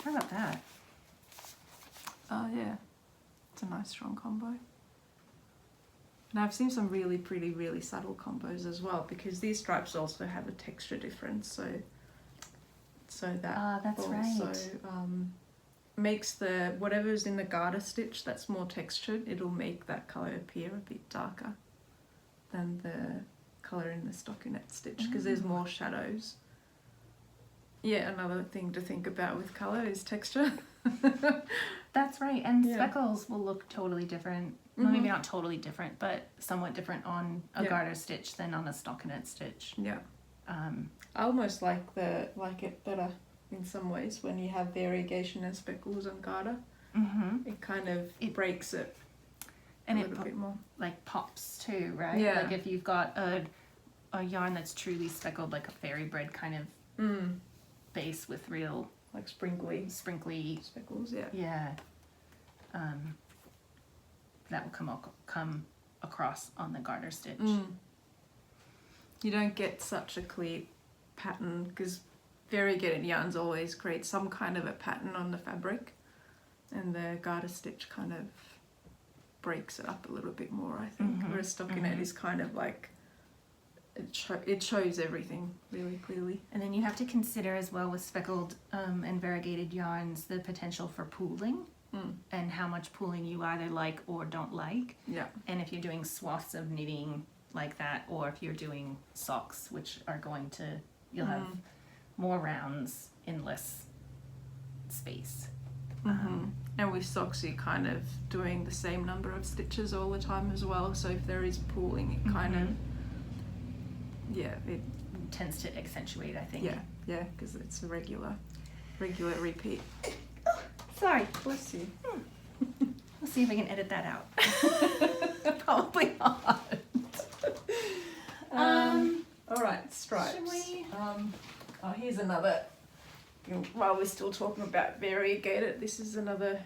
How about that? Oh yeah, it's a nice strong combo. And I've seen some really pretty, really subtle combos as well, because these stripes also have a texture difference, so that that's also right. Makes the whatever's in the garter stitch that's more textured, it'll make that colour appear a bit darker than the colour in the stockinette stitch, because there's more shadows. Yeah, another thing to think about with colour is texture. That's right, and speckles will look totally different. Well, maybe not totally different, but somewhat different on a garter stitch than on a stockinette stitch. Yeah. I almost like it better in some ways when you have variegation and speckles and garter. It kind of breaks it and a little bit more. Like pops too, right? Yeah. Like if you've got a yarn that's truly speckled, like a fairy bread kind of base with real like sprinkly speckles. Yeah. That will come across on the garter stitch. You don't get such a clear pattern because variegated yarns always create some kind of a pattern on the fabric, And the garter stitch kind of breaks it up a little bit more, I think. Whereas stockinette is kind of like, it shows everything really clearly. And then you have to consider as well with speckled and variegated yarns the potential for pooling and how much pooling you either like or don't like. Yeah. And if you're doing swaths of knitting like that, or if you're doing socks, which are going to, you'll have more rounds in less space. And with socks you're kind of doing the same number of stitches all the time as well, so if there is pooling it kind of, it tends to accentuate, I think. Yeah, because it's a regular repeat. Sorry. Bless you. We'll see if I can edit that out. Probably not. All right, stripes. Should we? Here's another. While we're still talking about variegated, this is another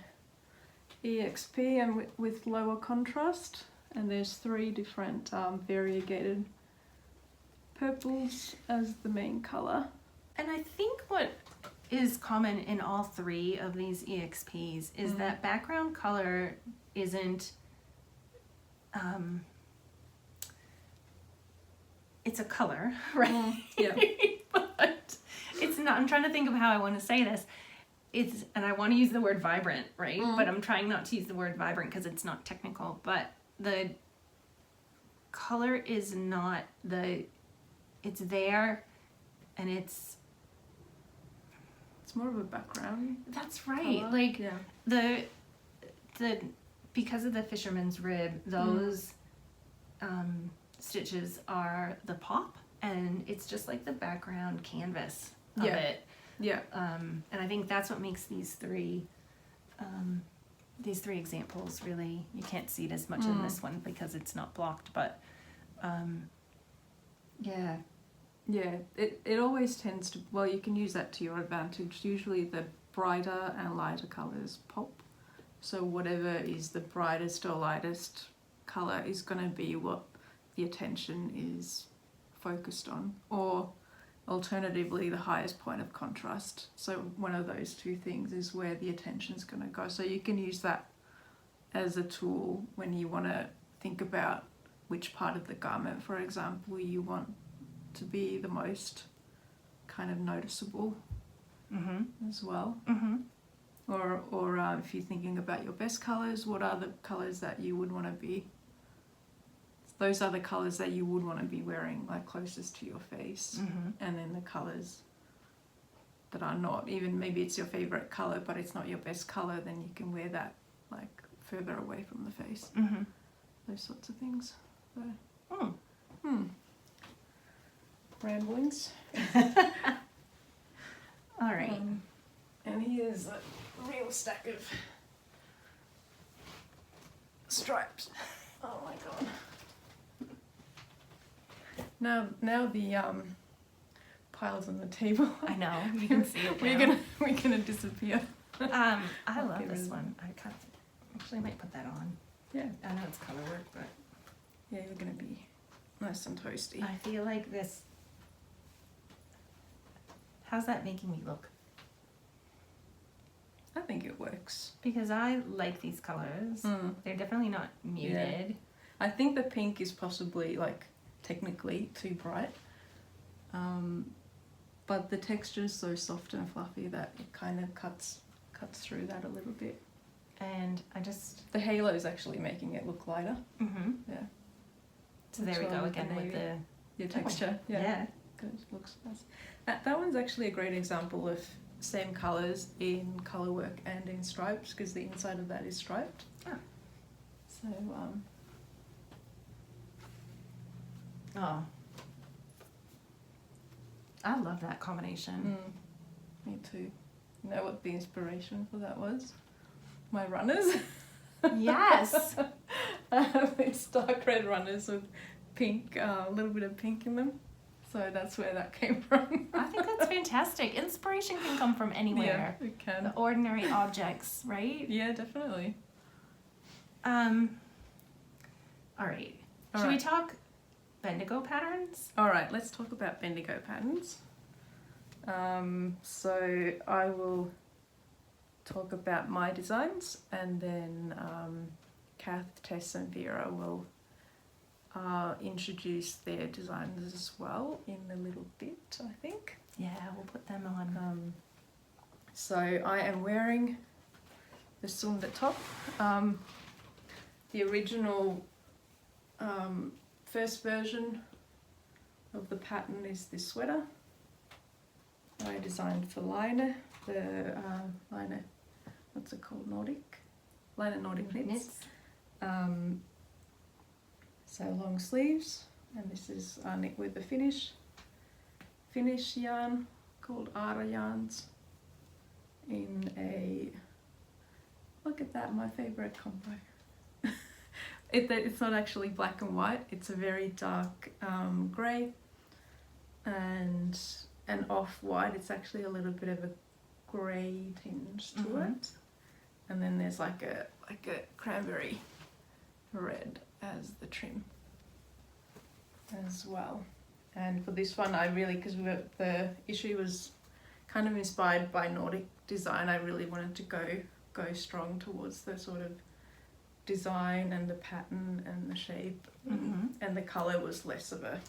EXP and with lower contrast, and there's 3 different variegated purples as the main colour. And I think what is common in all 3 of these EXPs is that background color isn't, it's a color, right? Yeah. But it's not, I'm trying to think of how I want to say this. It's, and I want to use the word vibrant, right? But I'm trying not to use the word vibrant because it's not technical, but the color is not it's there and it's more of a background. That's right. Color. Like the because of the fisherman's rib, those stitches are the pop, and it's just like the background canvas of it. Yeah. And I think that's what makes these 3 examples really, you can't see it as much in this one because it's not blocked, but Yeah, it always tends to, well, you can use that to your advantage. Usually the brighter and lighter colours pop. So whatever is the brightest or lightest colour is going to be what the attention is focused on. Or alternatively, the highest point of contrast. So one of those 2 things is where the attention is going to go. So you can use that as a tool when you want to think about which part of the garment, for example, you want to be the most kind of noticeable as well. Or if you're thinking about your best colours, what are the colours that you would want to be, those are the colours that you would want to be wearing like closest to your face. And then the colours that are not, even maybe it's your favourite colour but it's not your best colour, then you can wear that like further away from the face. Those sorts of things. So, ramblings. all right. And here's a real stack of stripes. Oh my god. Now the piles on the table. I know, you can see it. We're gonna disappear. I love this one. I actually might put that on. Yeah. I know it's color work, but Yeah, you're gonna be nice and toasty. I feel like this. How's that making me look? I think it works. Because I like these colors. They're definitely not muted. I think the pink is possibly like technically too bright. But the texture is so soft and fluffy that it kind of cuts through that a little bit. And I just... The halo is actually making it look lighter. Yeah. So there we go again with the... Your texture. Yeah. Good. Looks nice. That one's actually a great example of same colours in colour work and in stripes, because the inside of that is striped. So, Oh. I love that combination. Me too. You know what the inspiration for that was? My runners. Yes! I have these dark red runners with pink, a little bit of pink in them. So that's where that came from. I think that's fantastic. Inspiration can come from anywhere. Yeah, it can. The ordinary objects, right? Yeah, definitely. All right. Should we talk Bendigo patterns? All right, let's talk about Bendigo patterns. So I will talk about my designs, and then Kath, Tess and Vera will introduce their designs as well in a little bit, I think. Yeah, we'll put them on. So I am wearing the Susanna top. The original first version of the pattern is this sweater I designed for Liner, the Liner, what's it called, Liner Nordic Knits. So long sleeves, and this is knit with a Finnish yarn called Aara yarns in a, look at that, my favourite combo. It's not actually black and white, it's a very dark grey and an off-white. It's actually a little bit of a grey tinge to it, and then there's like a cranberry red as the trim as well. And for this one, I really, because the issue was kind of inspired by Nordic design, I really wanted to go strong towards the sort of design and the pattern and the shape, and the colour was less of a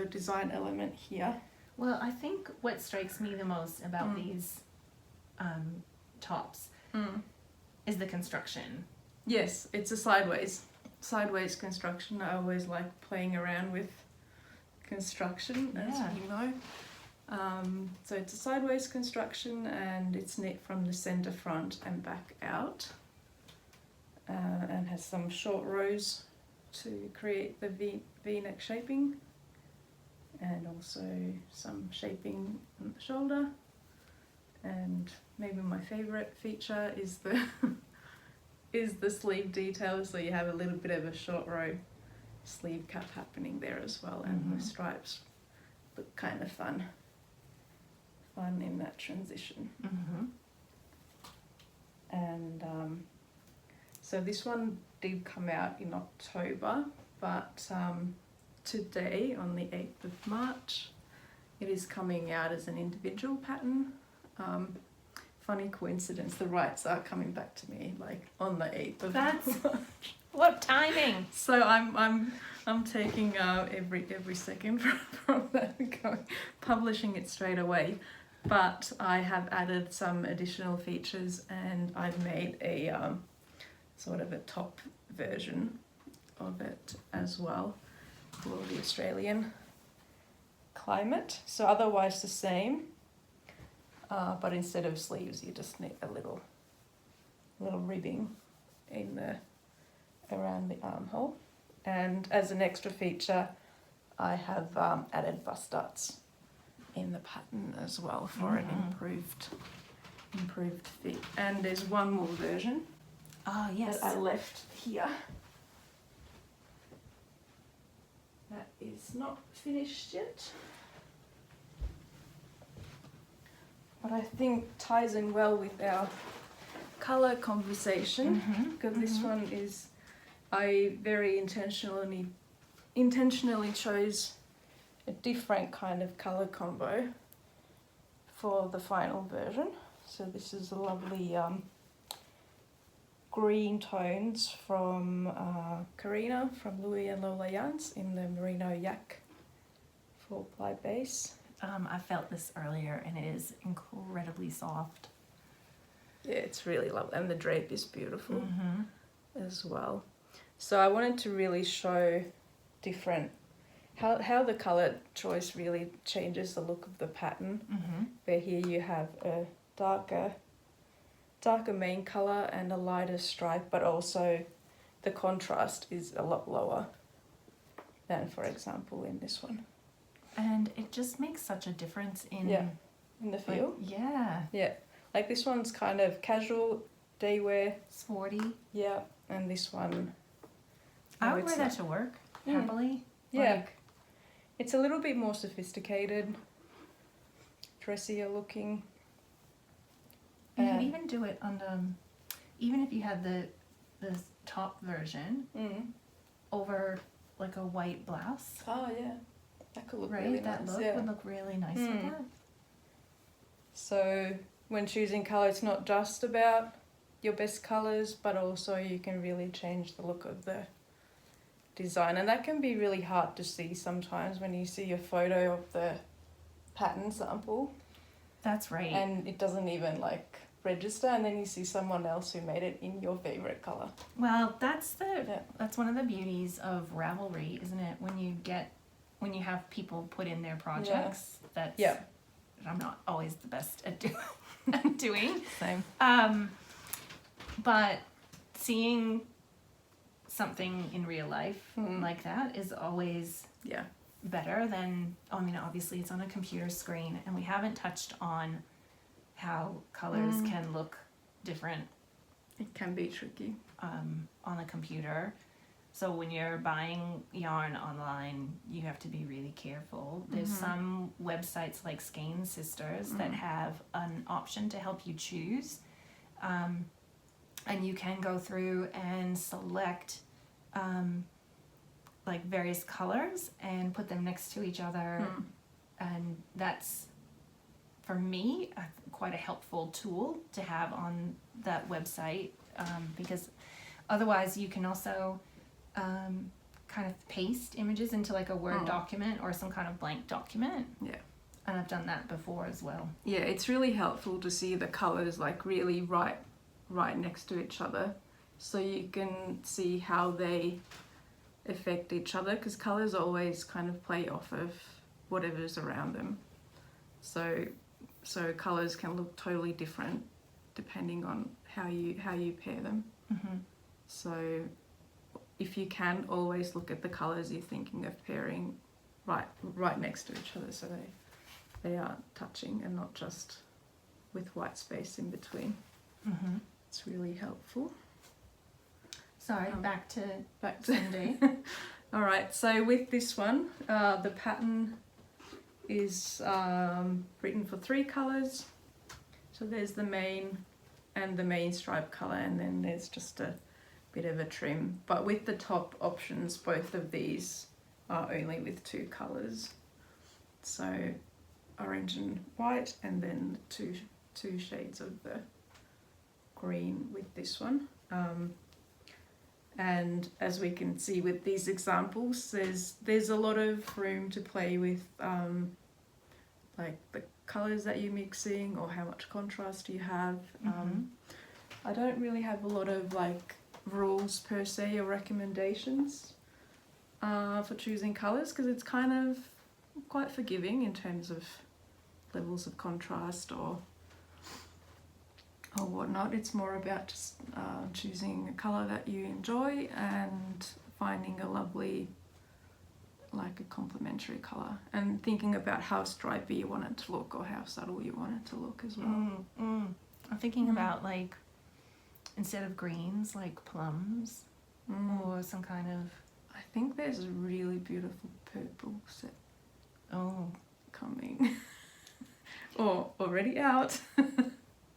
design element here. Well, I think what strikes me the most about these tops is the construction. Yes, it's a sideways construction. I always like playing around with construction, as you know. So it's a sideways construction, and it's knit from the centre front and back out, and has some short rows to create the V-neck shaping, and also some shaping on the shoulder. And maybe my favourite feature is the the sleeve detail, so you have a little bit of a short row sleeve cut happening there as well, and the stripes look kind of fun in that transition. And so this one did come out in October, but today, on the 8th of March, it is coming out as an individual pattern. Funny coincidence, the rights are coming back to me like on the 8th of March. What timing! So I'm taking every second from that and publishing it straight away. But I have added some additional features, and I've made a sort of a top version of it as well for the Australian climate. So otherwise the same, but instead of sleeves you just knit a little ribbing around the armhole. And as an extra feature, I have added bust darts in the pattern as well for an improved fit. And there's one more version that I left here. That is not finished yet, but I think ties in well with our colour conversation, because this one is, I very intentionally chose a different kind of colour combo for the final version. So this is a lovely green tones from Karina from Louis and Lola Yarns in the merino yak 4-ply base. I felt this earlier, and it is incredibly soft. Yeah, it's really lovely, and the drape is beautiful as well. So I wanted to really show different, how the colour choice really changes the look of the pattern. Where here you have a darker main colour and a lighter stripe, but also the contrast is a lot lower than, for example, in this one. And it just makes such a difference in the feel. Like, Like this one's kind of casual day wear, sporty. Yeah, and this one, I would wear that to work happily. Yeah, it's a little bit more sophisticated, dressier looking. You can even do it on even if you had the top version over like a white blouse. Oh yeah, that could look really nice. That look would look really nice with that. So when choosing colour, it's not just about your best colours, but also you can really change the look of the design. And that can be really hard to see sometimes when you see a photo of the pattern sample. That's right. And it doesn't even like register, and then you see someone else who made it in your favourite colour. Well, that's one of the beauties of Ravelry, isn't it? When you have people put in their projects, that's I'm not always the best at doing. Same. But seeing something in real life like that is always better than, I mean, obviously it's on a computer screen, and we haven't touched on how colors can look different. It can be tricky. On a computer. So when you're buying yarn online, you have to be really careful. There's some websites like Skein Sisters that have an option to help you choose. And you can go through and select like various colors and put them next to each other. And that's, for me, quite a helpful tool to have on that website, because otherwise you can also kind of paste images into like a Word document or some kind of blank document. Yeah. And I've done that before as well. Yeah, it's really helpful to see the colours like really right next to each other, so you can see how they affect each other, because colours always kind of play off of whatever's around them. So colours can look totally different depending on how you pair them. So if you can, always look at the colours you're thinking of pairing right next to each other, so they are touching and not just with white space in between. It's really helpful. Sorry, back to Sunday. All right, so with this one, the pattern is written for 3 colours. So there's the main and the main stripe colour, and then there's just a bit of a trim. But with the top options, both of these are only with 2 colours. So orange and white, and then two shades of the green with this one. And as we can see with these examples, there's a lot of room to play with like the colours that you're mixing or how much contrast you have. I don't really have a lot of like rules per se or recommendations for choosing colours, because it's kind of quite forgiving in terms of levels of contrast or whatnot. It's more about just choosing a colour that you enjoy and finding a lovely, like a complementary colour, and thinking about how stripy you want it to look or how subtle you want it to look as well. I'm thinking about like, instead of greens, like plums or some kind of... I think there's a really beautiful purple set coming. Or already out.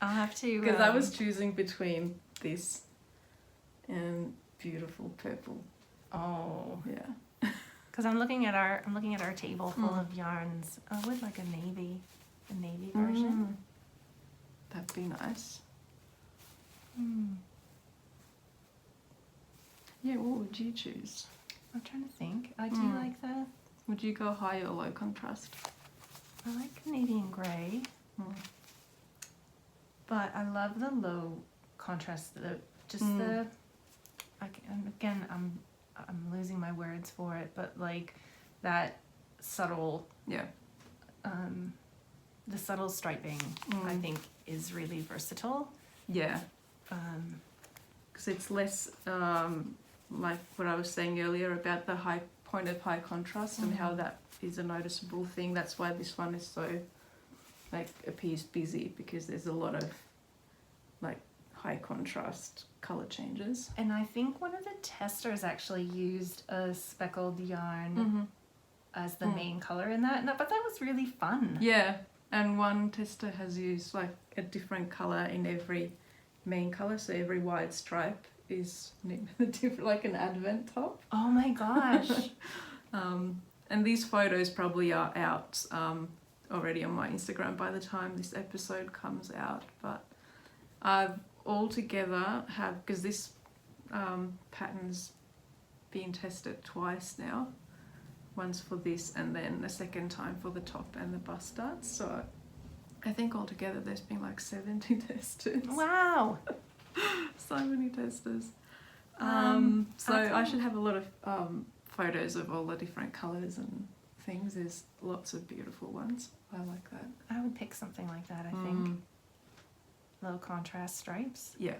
I'll have to... Because I was choosing between this and beautiful purple. Oh. Yeah. Because I'm looking at our table full of yarns. I would like a navy version. That'd be nice. Yeah, what would you choose? I'm trying to think. I do like the... Would you go high or low contrast? I like Canadian grey. But I love the low contrast. I'm losing my words for it, but like that subtle... Yeah. The subtle striping, I think, is really versatile. Yeah. Because it's less like what I was saying earlier about the high point of high contrast and how that is a noticeable thing. That's why this one is so like appears busy, because there's a lot of like high contrast color changes. And I think one of the testers actually used a speckled yarn as the main color in that, but that was really fun. Yeah, and one tester has used like a different color in every main color, so every wide stripe is different, like an advent top. Oh my gosh. And these photos probably are out already on my Instagram by the time this episode comes out. But I've altogether have, because this pattern's been tested twice now. Once for this and then the second time for the top and the bust darts. So I think altogether there's been like 70 testers. Wow. So many testers. So I should have a lot of photos of all the different colours and things. There's lots of beautiful ones. I like that. I would pick something like that, I think. Low contrast stripes. Yeah.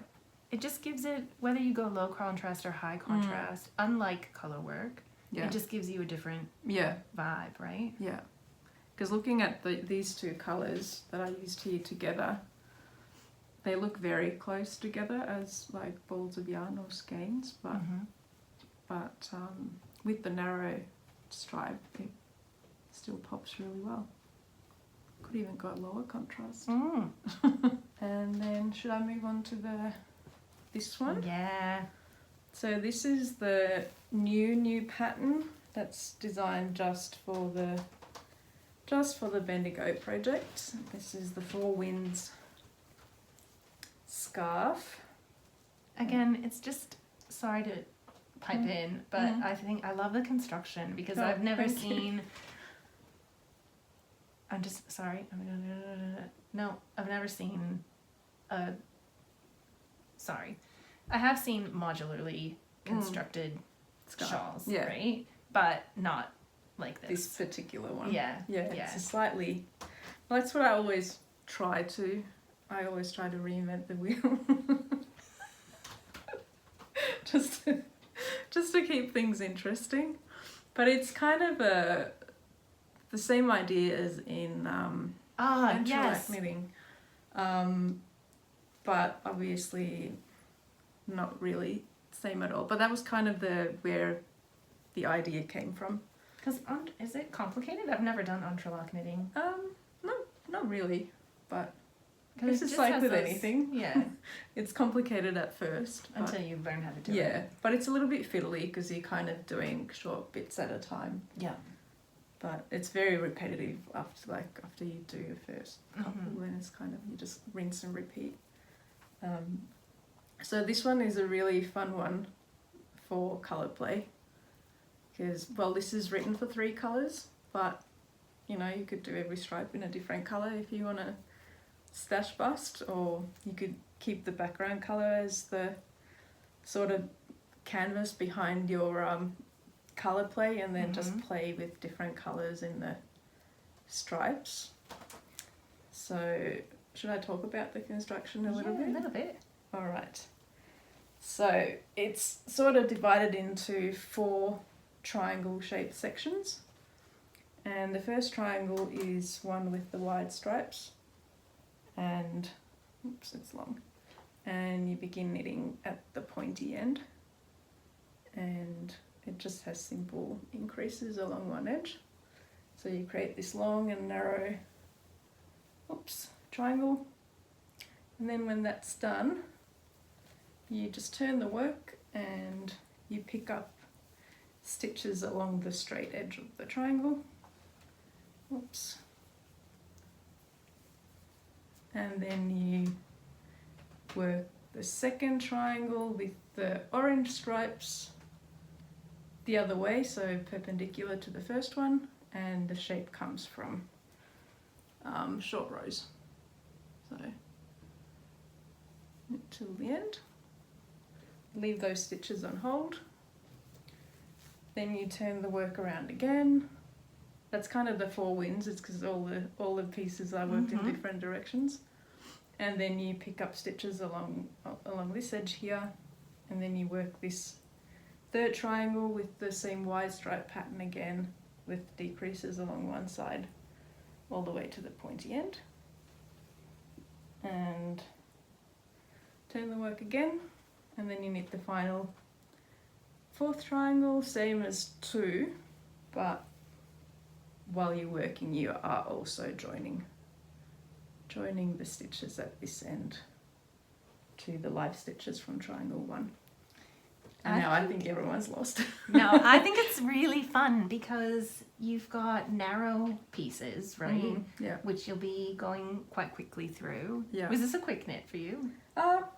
It just gives it, whether you go low contrast or high contrast, unlike color work, it just gives you a different vibe, right? Yeah. Because looking at these two colours that I used here together, they look very close together as like balls of yarn or skeins, but with the narrow stripe, it still pops really well. Could even go lower contrast. And then should I move on to this one? Yeah. So this is the new pattern that's designed just for the Bendigo project. This is the Four Winds scarf. Again, it's just, sorry to pipe in, but I think I love the construction because I've never seen. I'm just sorry. No, I've never seen a. Sorry, I have seen modularly constructed shawls, right? But not like this. This particular one. Yeah. It's a slightly. Well, that's what I always try to. I always try to reinvent the wheel. just to keep things interesting. But it's kind of the same idea as in knitting. But obviously not really same at all. But that was kind of where the idea came from. Because is it complicated? I've never done entrelac knitting. No, not really. But it's just like with anything. Yeah. It's complicated at first. Until you learn how to do it. Yeah, but it's a little bit fiddly because you're kind of doing short bits at a time. Yeah. But it's very repetitive after you do your first couple, then it's kind of, you just rinse and repeat. So this one is a really fun one for colour play because, well, this is written for 3 colours, but you know, you could do every stripe in a different colour if you want to stash bust, or you could keep the background colour as the sort of canvas behind your colour play and then just play with different colours in the stripes. So should I talk about the construction a little bit? A little bit. Alright. So it's sort of divided into 4 triangle shaped sections. And the first triangle is one with the wide stripes. And, oops, it's long. And you begin knitting at the pointy end. And it just has simple increases along one edge. So you create this long and narrow, triangle. And then when that's done, you just turn the work and you pick up stitches along the straight edge of the triangle. And then you work the second triangle with the orange stripes the other way, so perpendicular to the first one, and the shape comes from short rows. So till the end, leave those stitches on hold. Then you turn the work around again. That's kind of the 4 winds. It's because all the pieces are worked in different directions. And then you pick up stitches along this edge here, and then you work this third triangle with the same wide stripe pattern again, with decreases along one side all the way to the pointy end. And turn the work again, and then you knit the final 4th triangle, same as 2, but while you're working you are also joining the stitches at this end to the live stitches from triangle 1. And now I think everyone's lost. No, I think it's really fun because you've got narrow pieces, right? Yeah. Which you'll be going quite quickly through. Yeah. Was this a quick knit for you?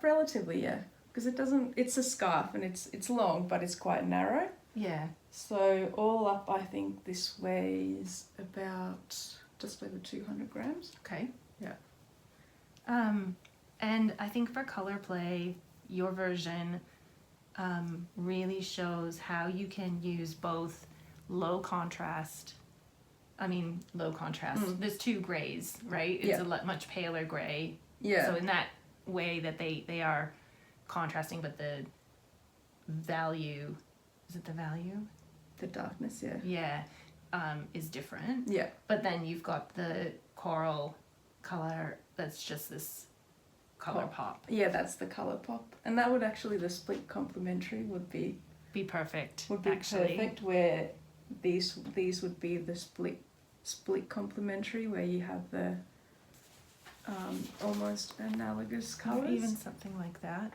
Relatively, yeah. Because it's a scarf and it's long, but it's quite narrow. Yeah. So all up, I think this weighs about just over 200 grams. Okay. Yeah. And I think for color play, your version really shows how you can use both low contrast. There's two grays, right? It's a much paler gray. Yeah. So in that way that they are contrasting, but the value, is it the value? The darkness, yeah. Yeah, is different. Yeah. But then you've got the coral color that's just this color pop. Yeah, that's the color pop. And that would actually, the split complementary would be Perfect. Perfect, where these would be the split complementary, where you have the almost analogous colors. Or even something like that.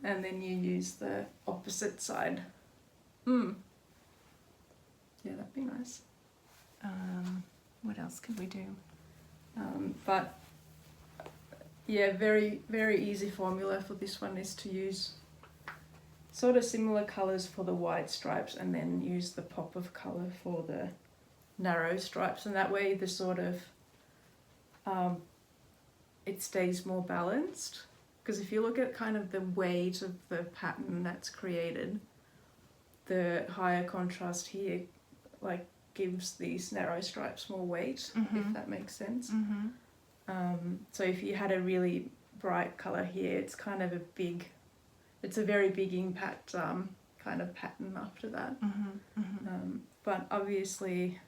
And then you use the opposite side. Yeah, that'd be nice. What else could we do? But yeah, very, very easy formula for this one is to use sort of similar colours for the wide stripes and then use the pop of colour for the narrow stripes, and that way the sort of it stays more balanced. Because if you look at kind of the weight of the pattern that's created, the higher contrast here like gives these narrow stripes more weight, if that makes sense. So if you had a really bright colour here, it's kind of it's a very big impact kind of pattern after that. But obviously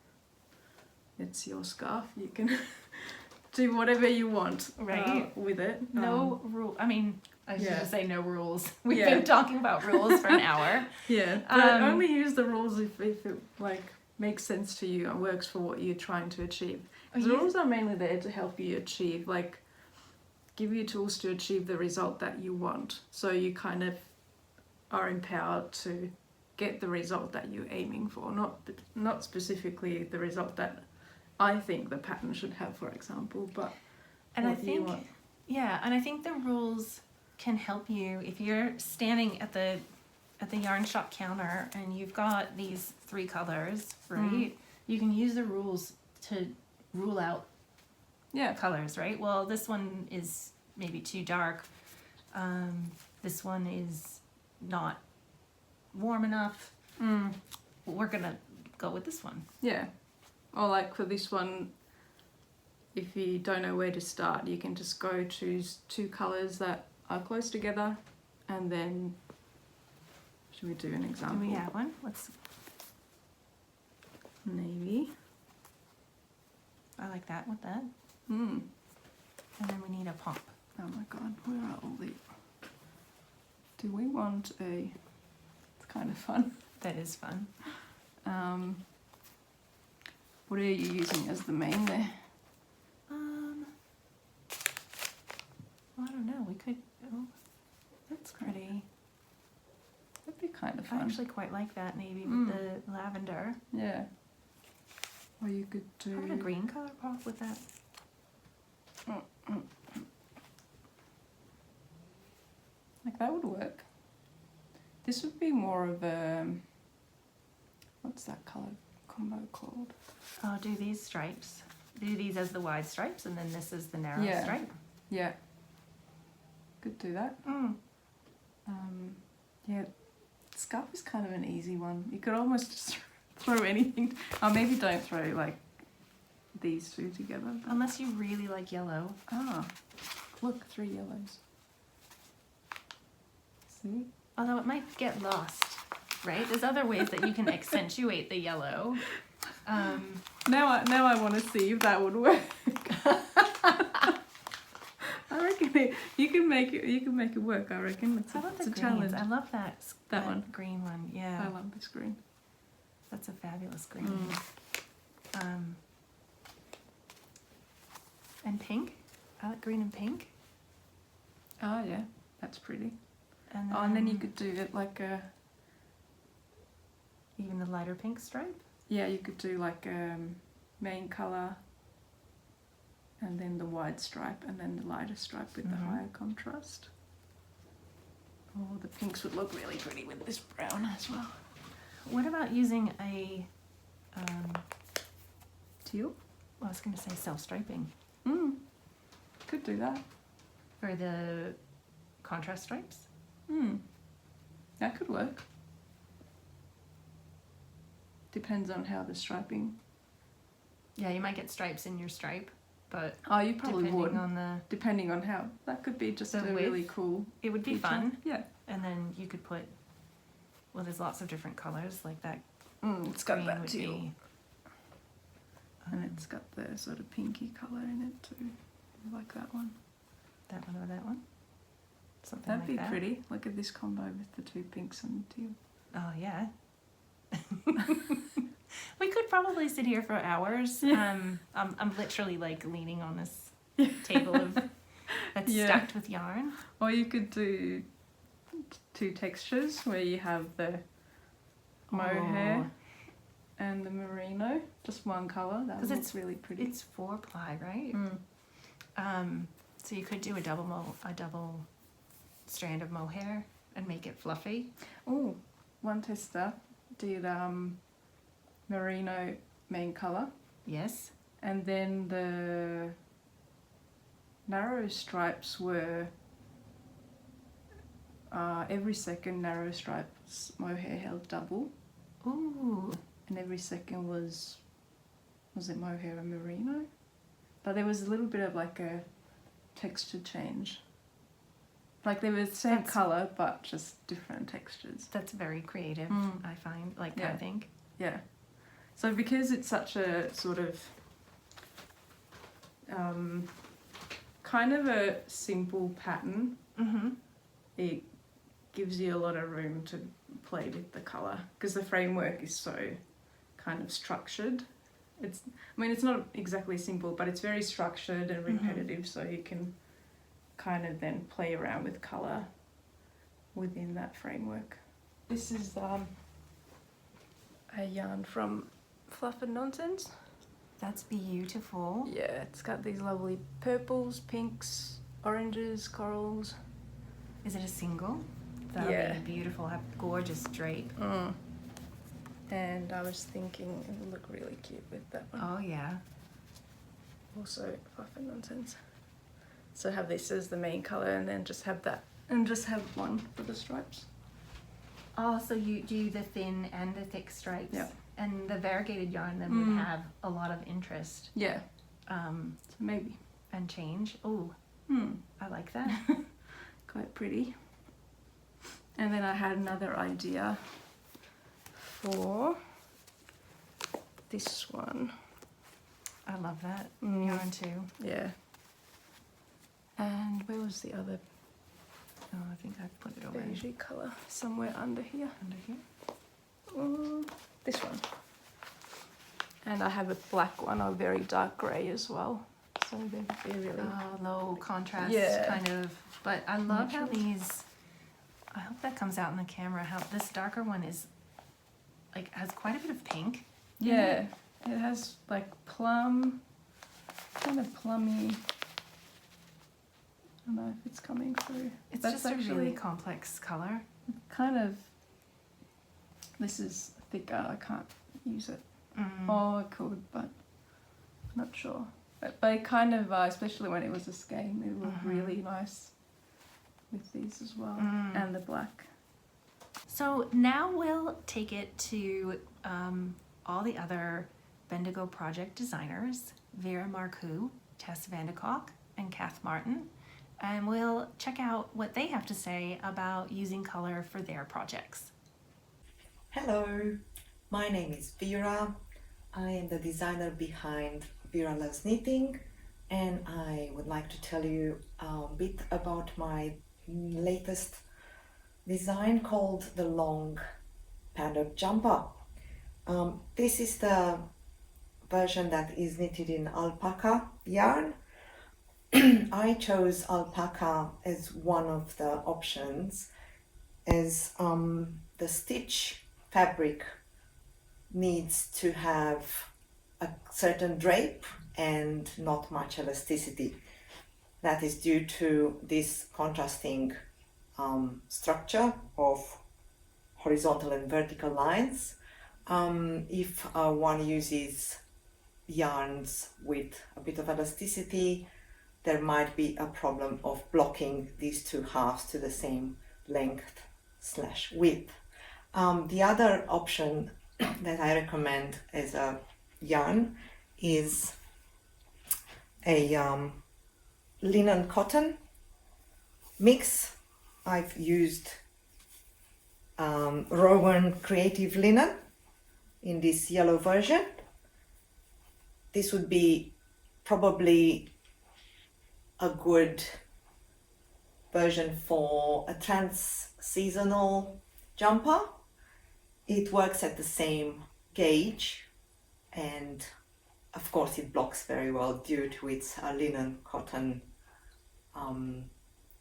it's your scarf, you can do whatever you want with it. No rule. I mean, I should just say no rules. We've Yeah. been talking about rules for an hour. Yeah, but only use the rules if it like makes sense to you and works for what you're trying to achieve. The rules are mainly there to help you achieve, like, give you tools to achieve the result that you want. So you kind of are empowered to get the result that you're aiming for, not specifically the result that I think the pattern should have, for example, but And what you want. I think the rules can help you if you're standing at the yarn shop counter and you've got these 3 colors, right? You can use the rules to rule out colors, right? Well, this one is maybe too dark. This one is not warm enough. We're gonna go with this one. Yeah. Or like for this one, if you don't know where to start, you can just go choose 2 colours that are close together, and then should we do an example? Do we have one? Let's. Navy. I like that with that. And then we need a pop. oh my god, where are all the... Do we want a... It's kind of fun. That is fun. What are you using as the main there? Well, I don't know. We could. Oh, that's pretty. That'd be kind of I fun. actually quite like that navy with the lavender. Yeah. Or you could do... How about a green color pop with that? Like that would work. This would be more of a... What's that colour combo called? Oh, do these stripes. Do these as the wide stripes and then this is the narrow stripe. Yeah. Could do that. Yeah. Scarf is kind of an easy one. You could almost just throw anything. Oh, maybe don't throw like these 2 together. But... Unless you really like yellow. Ah, look, 3 yellows. See? Although it might get lost, right? There's other ways that you can accentuate the yellow. Now I want to see if that would work. I reckon you can make it work. I reckon it's a challenge. I love that one. Green one. Yeah, I love this green. That's a fabulous green. And pink. I like green and pink. Oh yeah, that's pretty. And then you could do it like a even the lighter pink stripe? Yeah, you could do like main colour and then the wide stripe and then the lighter stripe with the higher contrast. Oh, the pinks would look really pretty with this brown as well. What about using a teal? Well, I was going to say self-striping. Could do that. For the contrast stripes? That could work. Depends on how the striping. Yeah, you might get stripes in your stripe, but you probably depending would. on the Depending on how. That could be just a width, really cool. It would be feature. fun. Yeah. And then you could put, well, there's lots of different colors like that. It's got green that would teal. be, And it's got the sort of pinky colour in it too. I like that one. that one or that one. Something That'd like be that. pretty. Look at this combo with the two pinks and the teal. Oh yeah. We could probably sit here for hours. I'm literally like leaning on this table that's stacked with yarn. Or you could do two textures where you have the mohair and the merino, just one colour. That looks really pretty. It's 4-ply, right? So you could do a double strand of mohair and make it fluffy. Oh, one tester did merino main colour. Yes. And then the narrow stripes were every second narrow stripes mohair held double. Ooh. And every second was it mohair and merino? But there was a little bit of like a texture change. Like they were the same colour but just different textures. That's very creative, I find. I think. Yeah. So because it's such a sort of kind of a simple pattern, it gives you a lot of room to play with the colour because the framework is so kind of structured. It's not exactly simple, but it's very structured and repetitive, so you can kind of then play around with colour within that framework. This is a yarn from Fluff and Nonsense. That's beautiful. Yeah, it's got these lovely purples, pinks, oranges, corals. Is it a single? That would be beautiful. Have gorgeous drape. And I was thinking it would look really cute with that one. Oh yeah. Also Fluff and Nonsense. So have this as the main colour and then just have that and just have one for the stripes. Oh, so you do the thin and the thick stripes. Yeah. And the variegated yarn then would have a lot of interest. Yeah. So maybe. And change. Oh, I like that. Quite pretty. And then I had another idea for this one. I love that yarn too. Yeah. And where was the other Oh, I think I've put it over beigey colour? Somewhere under here. under here. This one. And I have a black one, a very dark grey as well. So they're really low contrast kind of. But I love how these. I hope that comes out in the camera. How this darker one is, has quite a bit of pink. Yeah, it has like plum, kind of plummy. I don't know if it's coming through. It's just a really complex color. Kind of. This is thicker. I can't use it. Oh, I could, but I'm not sure. But it kind of, especially when it was a skein, it looked really nice with these as well, and the black. So now we'll take it to all the other Bendigo project designers, Vera Marcoux, Tess Vandekock, and Kath Martin, and we'll check out what they have to say about using color for their projects. Hello, my name is Vera. I am the designer behind Vera Loves Knitting, and I would like to tell you a bit about my latest design called the Long Padded Jumper. This is the version that is knitted in alpaca yarn. I chose alpaca as one of the options as the stitch fabric needs to have a certain drape and not much elasticity. That is due to this contrasting structure of horizontal and vertical lines. If one uses yarns with a bit of elasticity, there might be a problem of blocking these two halves to the same length/width. The other option that I recommend as a yarn is a linen cotton mix. I've used Rowan Creative Linen in this yellow version. This would be probably a good version for a trans-seasonal jumper. It works at the same gauge, and of course it blocks very well due to its linen cotton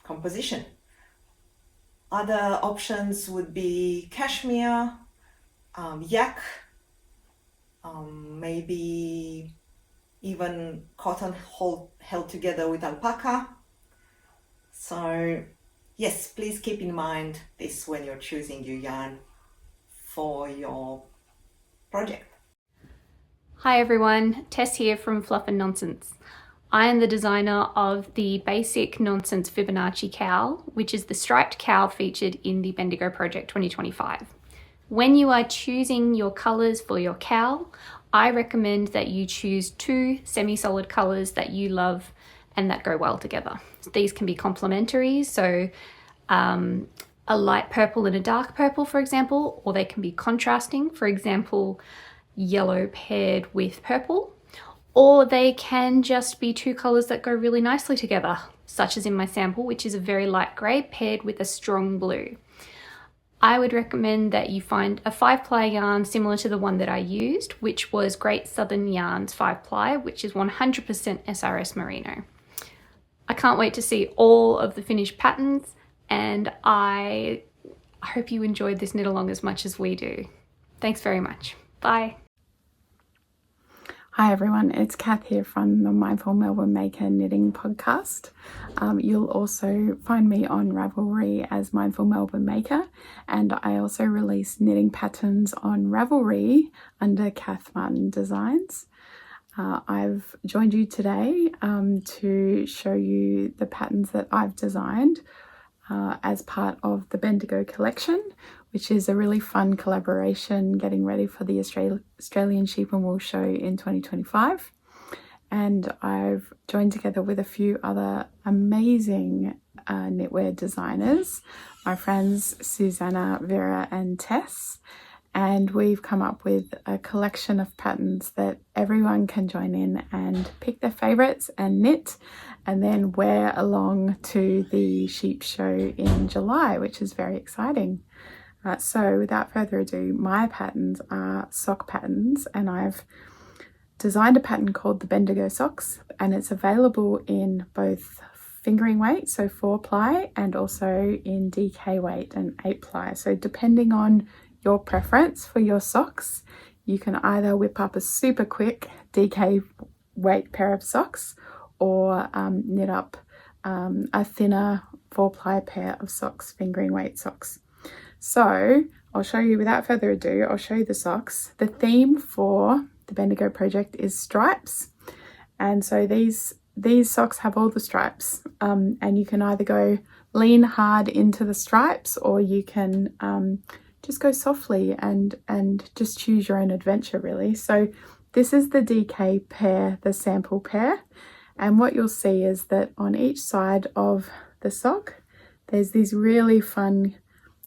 composition. Other options would be cashmere, yak, maybe even cotton held together with alpaca. So yes, please keep in mind this when you're choosing your yarn for your project. Hi everyone, Tess here from Fluff and Nonsense. I am the designer of the basic Nonsense Fibonacci cowl, which is the striped cowl featured in the Bendigo Project 2025. When you are choosing your colours for your cowl, I recommend that you choose 2 semi-solid colours that you love and that go well together. These can be complementary, so a light purple and a dark purple, for example, or they can be contrasting, for example, yellow paired with purple, or they can just be 2 colours that go really nicely together, such as in my sample, which is a very light grey paired with a strong blue. I would recommend that you find a 5-ply yarn similar to the one that I used, which was Great Southern Yarns 5-ply, which is 100% SRS Merino. I can't wait to see all of the finished patterns, and I hope you enjoyed this knit along as much as we do. Thanks very much. Bye. Hi everyone, it's Kath here from the Mindful Melbourne Maker Knitting Podcast. You'll also find me on Ravelry as Mindful Melbourne Maker, and I also release knitting patterns on Ravelry under Kath Martin Designs. I've joined you today to show you the patterns that I've designed as part of the Bendigo collection, which is a really fun collaboration getting ready for the Australian Sheep and Wool Show in 2025. And I've joined together with a few other amazing knitwear designers, my friends Susanna, Vera and Tess. And we've come up with a collection of patterns that everyone can join in and pick their favourites and knit, and then wear along to the sheep show in July, which is very exciting. So without further ado, my patterns are sock patterns, and I've designed a pattern called the Bendigo Socks, and it's available in both fingering weight, so 4-ply, and also in DK weight and 8-ply. So depending on your preference for your socks, you can either whip up a super quick DK weight pair of socks, or knit up a thinner 4-ply pair of socks, fingering weight socks. So I'll show you, without further ado, I'll show you the socks. The theme for the Bendigo project is stripes. And so these socks have all the stripes, and you can either go lean hard into the stripes, or you can just go softly and just choose your own adventure, really. So this is the DK pair, the sample pair. And what you'll see is that on each side of the sock, there's these really fun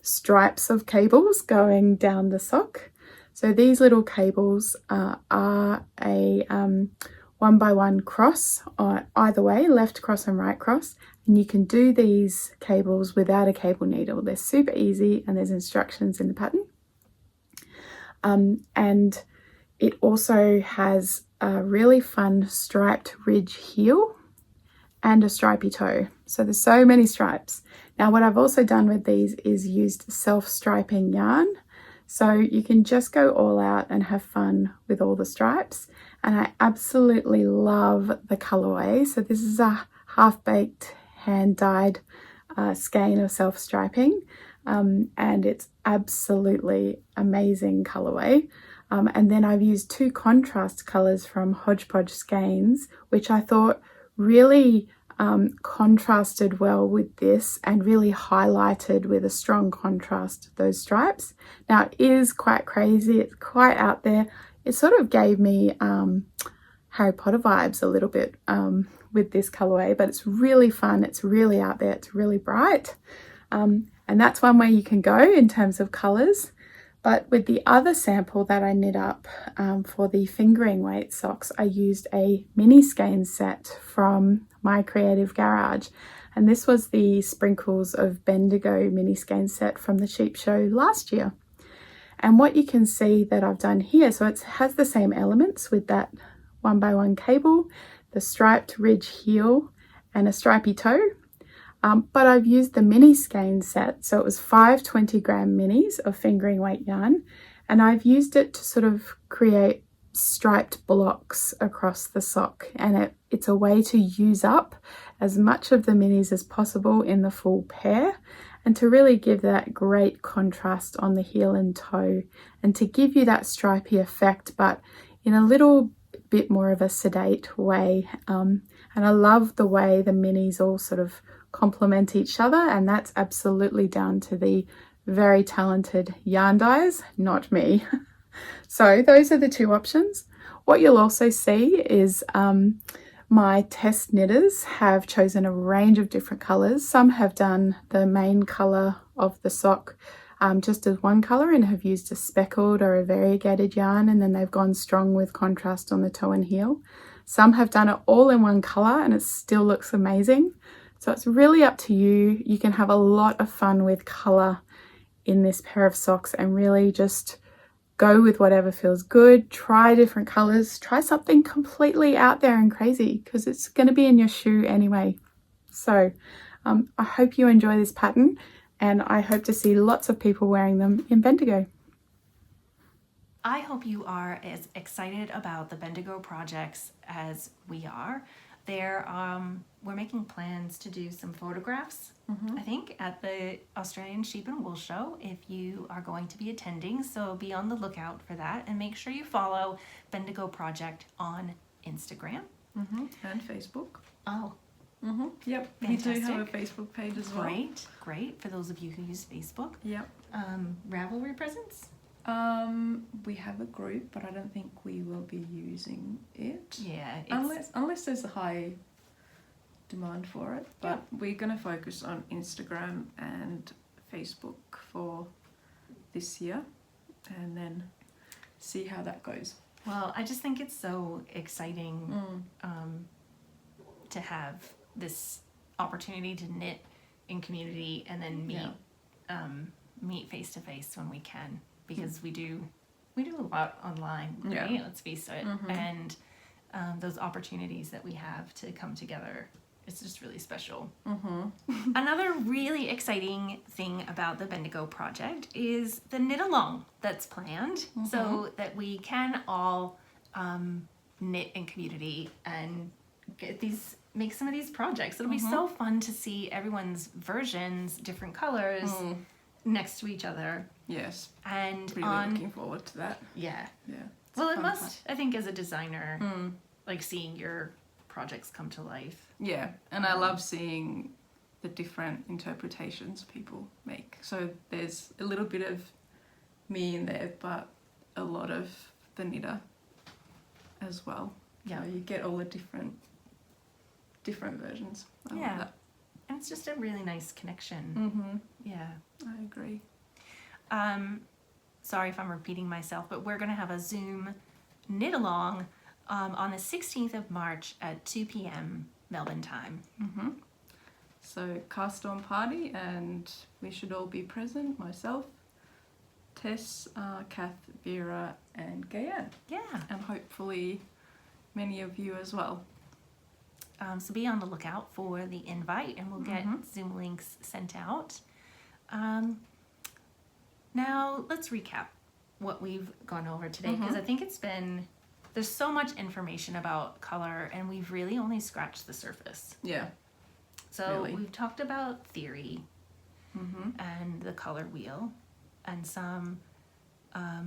stripes of cables going down the sock. So these little cables are a 1x1 cross either way, left cross and right cross, and you can do these cables without a cable needle. They're super easy, and there's instructions in the pattern. And it also has a really fun striped ridge heel and a stripy toe. So there's so many stripes. Now what I've also done with these is used self-striping yarn. So you can just go all out and have fun with all the stripes. And I absolutely love the colorway. So this is a half-baked hand-dyed skein of self-striping, and it's absolutely amazing colorway. And then I've used 2 contrast colors from Hodgepodge Skeins, which I thought really contrasted well with this and really highlighted with a strong contrast those stripes. Now it is quite crazy, it's quite out there. It sort of gave me Harry Potter vibes a little bit with this colorway, but it's really fun, it's really out there, it's really bright. And that's one way you can go in terms of colors. But with the other sample that I knit up for the fingering weight socks, I used a mini skein set from My Creative Garage. And this was the Sprinkles of Bendigo mini skein set from the Sheep Show last year. And what you can see that I've done here, so it has the same elements with that 1x1 cable, the striped ridge heel and a stripy toe. But I've used the mini skein set, so it was 5 20-gram minis of fingering weight yarn, and I've used it to sort of create striped blocks across the sock, and it's a way to use up as much of the minis as possible in the full pair, and to really give that great contrast on the heel and toe, and to give you that stripy effect, but in a little bit more of a sedate way. And I love the way the minis all sort of complement each other, and that's absolutely down to the very talented yarn dyers, not me. So those are the 2 options. What you'll also see is my test knitters have chosen a range of different colors. Some have done the main color of the sock just as one color and have used a speckled or a variegated yarn, and then they've gone strong with contrast on the toe and heel. Some have done it all in one color and it still looks amazing. So it's really up to you. You can have a lot of fun with colour in this pair of socks and really just go with whatever feels good. Try different colours. Try something completely out there and crazy because it's going to be in your shoe anyway. So I hope you enjoy this pattern and I hope to see lots of people wearing them in Bendigo. I hope you are as excited about the Bendigo projects as we are. We're making plans to do some photographs, I think, at the Australian Sheep and Wool Show if you are going to be attending. So be on the lookout for that and make sure you follow Bendigo Project on Instagram. And Facebook. Oh. Yep, Fantastic. we do have a Facebook page as well. Great. For those of you who use Facebook. Yep. Ravelry presents? We have a group, but I don't think we will be using it. Yeah. Unless there's a high demand for it. But we're going to focus on Instagram and Facebook for this year and then see how that goes. Well, I just think it's so exciting to have this opportunity to knit in community and then meet face to face when we can, because we do a lot online, right? Let's face it. And those opportunities that we have to come together, it's just really special. Another really exciting thing about the Bendigo project is the knit along that's planned, so that we can all knit in community and make some of these projects. It'll be so fun to see everyone's versions, different colors next to each other. Yes. And really looking forward to that. Yeah. Yeah. Well, it must, I think, as a designer, like seeing your projects come to life. Yeah, and I love seeing the different interpretations people make. So there's a little bit of me in there, but a lot of the knitter as well. Yeah, so you get all the different versions. I love that. And it's just a really nice connection. Yeah. I agree. Sorry if I'm repeating myself, but we're going to have a Zoom knit along on the 16th of March at 2 p.m. Melbourne time. So cast on party, and we should all be present. Myself, Tess, Kath, Vera, and Gayanne. Yeah. And hopefully many of you as well. So be on the lookout for the invite, and we'll get Zoom links sent out. Now let's recap. what we've gone over today, because I think there's so much information about color and we've really only scratched the surface. Yeah. So Really. we've talked about theory and the color wheel and some, I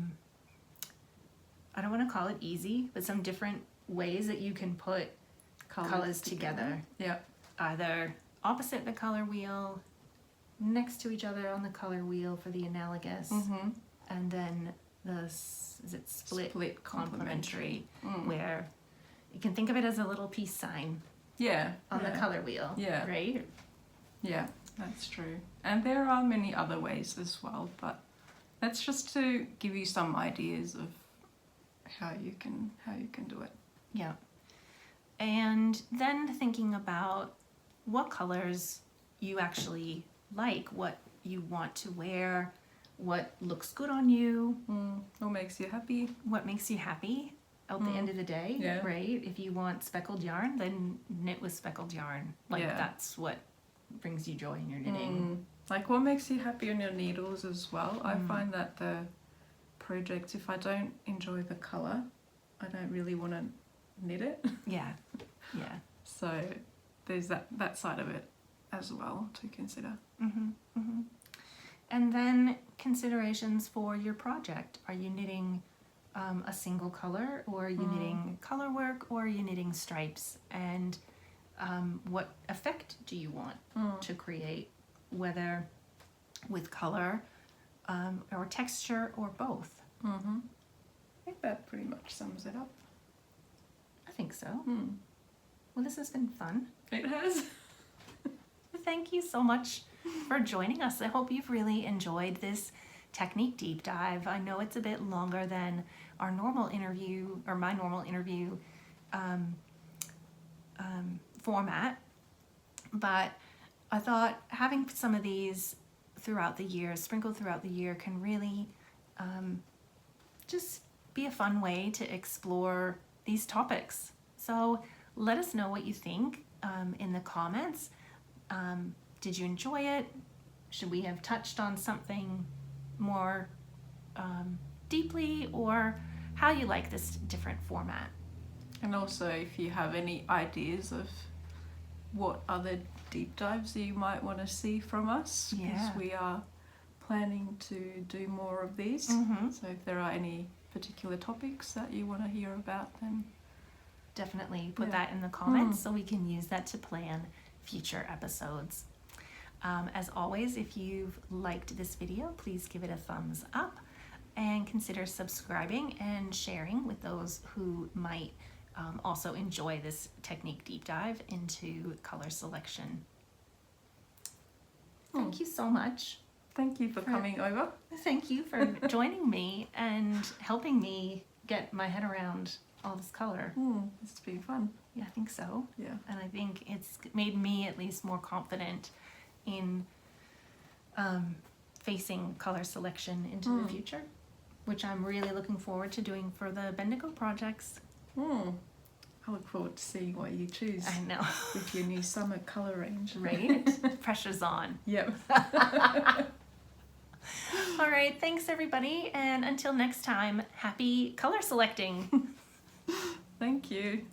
don't want to call it easy, but some different ways that you can put colors together. Yeah. Either opposite the color wheel, next to each other on the color wheel for the analogous, and then is it split complementary, where you can think of it as a little peace sign on the color wheel, right? Yeah, that's true. And there are many other ways as well, but that's just to give you some ideas of how you can do it. Yeah. And then thinking about what colors you actually like, what you want to wear, what looks good on you. What makes you happy. What makes you happy at the end of the day, right? If you want speckled yarn, then knit with speckled yarn. That's what brings you joy in your knitting. Like what makes you happy on your needles as well. I find that the projects, if I don't enjoy the colour, I don't really want to knit it. Yeah. So there's that side of it as well to consider. And then considerations for your project. Are you knitting a single color, or are you knitting color work, or are you knitting stripes? And what effect do you want to create, whether with color or texture or both? I think that pretty much sums it up. I think so. Well, this has been fun. It has. Thank you so much for joining us. I hope you've really enjoyed this technique deep dive. I know it's a bit longer than our normal interview, or my normal interview format, but I thought having some of these throughout the year, sprinkled throughout the year, can really just be a fun way to explore these topics. So let us know what you think in the comments. Did you enjoy it? Should we have touched on something more deeply, or how you like this different format? And also if you have any ideas of what other deep dives you might want to see from us, because we are planning to do more of these. So if there are any particular topics that you want to hear about, then definitely put that in the comments so we can use that to plan future episodes. As always, if you've liked this video, please give it a thumbs up and consider subscribing and sharing with those who might also enjoy this technique deep dive into color selection. Thank you so much. Thank you for coming over. Thank you for joining me and helping me get my head around all this color. It's been fun. Yeah, I think so. Yeah. And I think it's made me at least more confident in facing color selection into the future, which I'm really looking forward to doing for the Bendigo projects. I look forward to seeing what you choose. I know. With your new summer colour range. Right? Pressure's on. Yep. All right, thanks everybody, and until next time, happy color selecting. Thank you.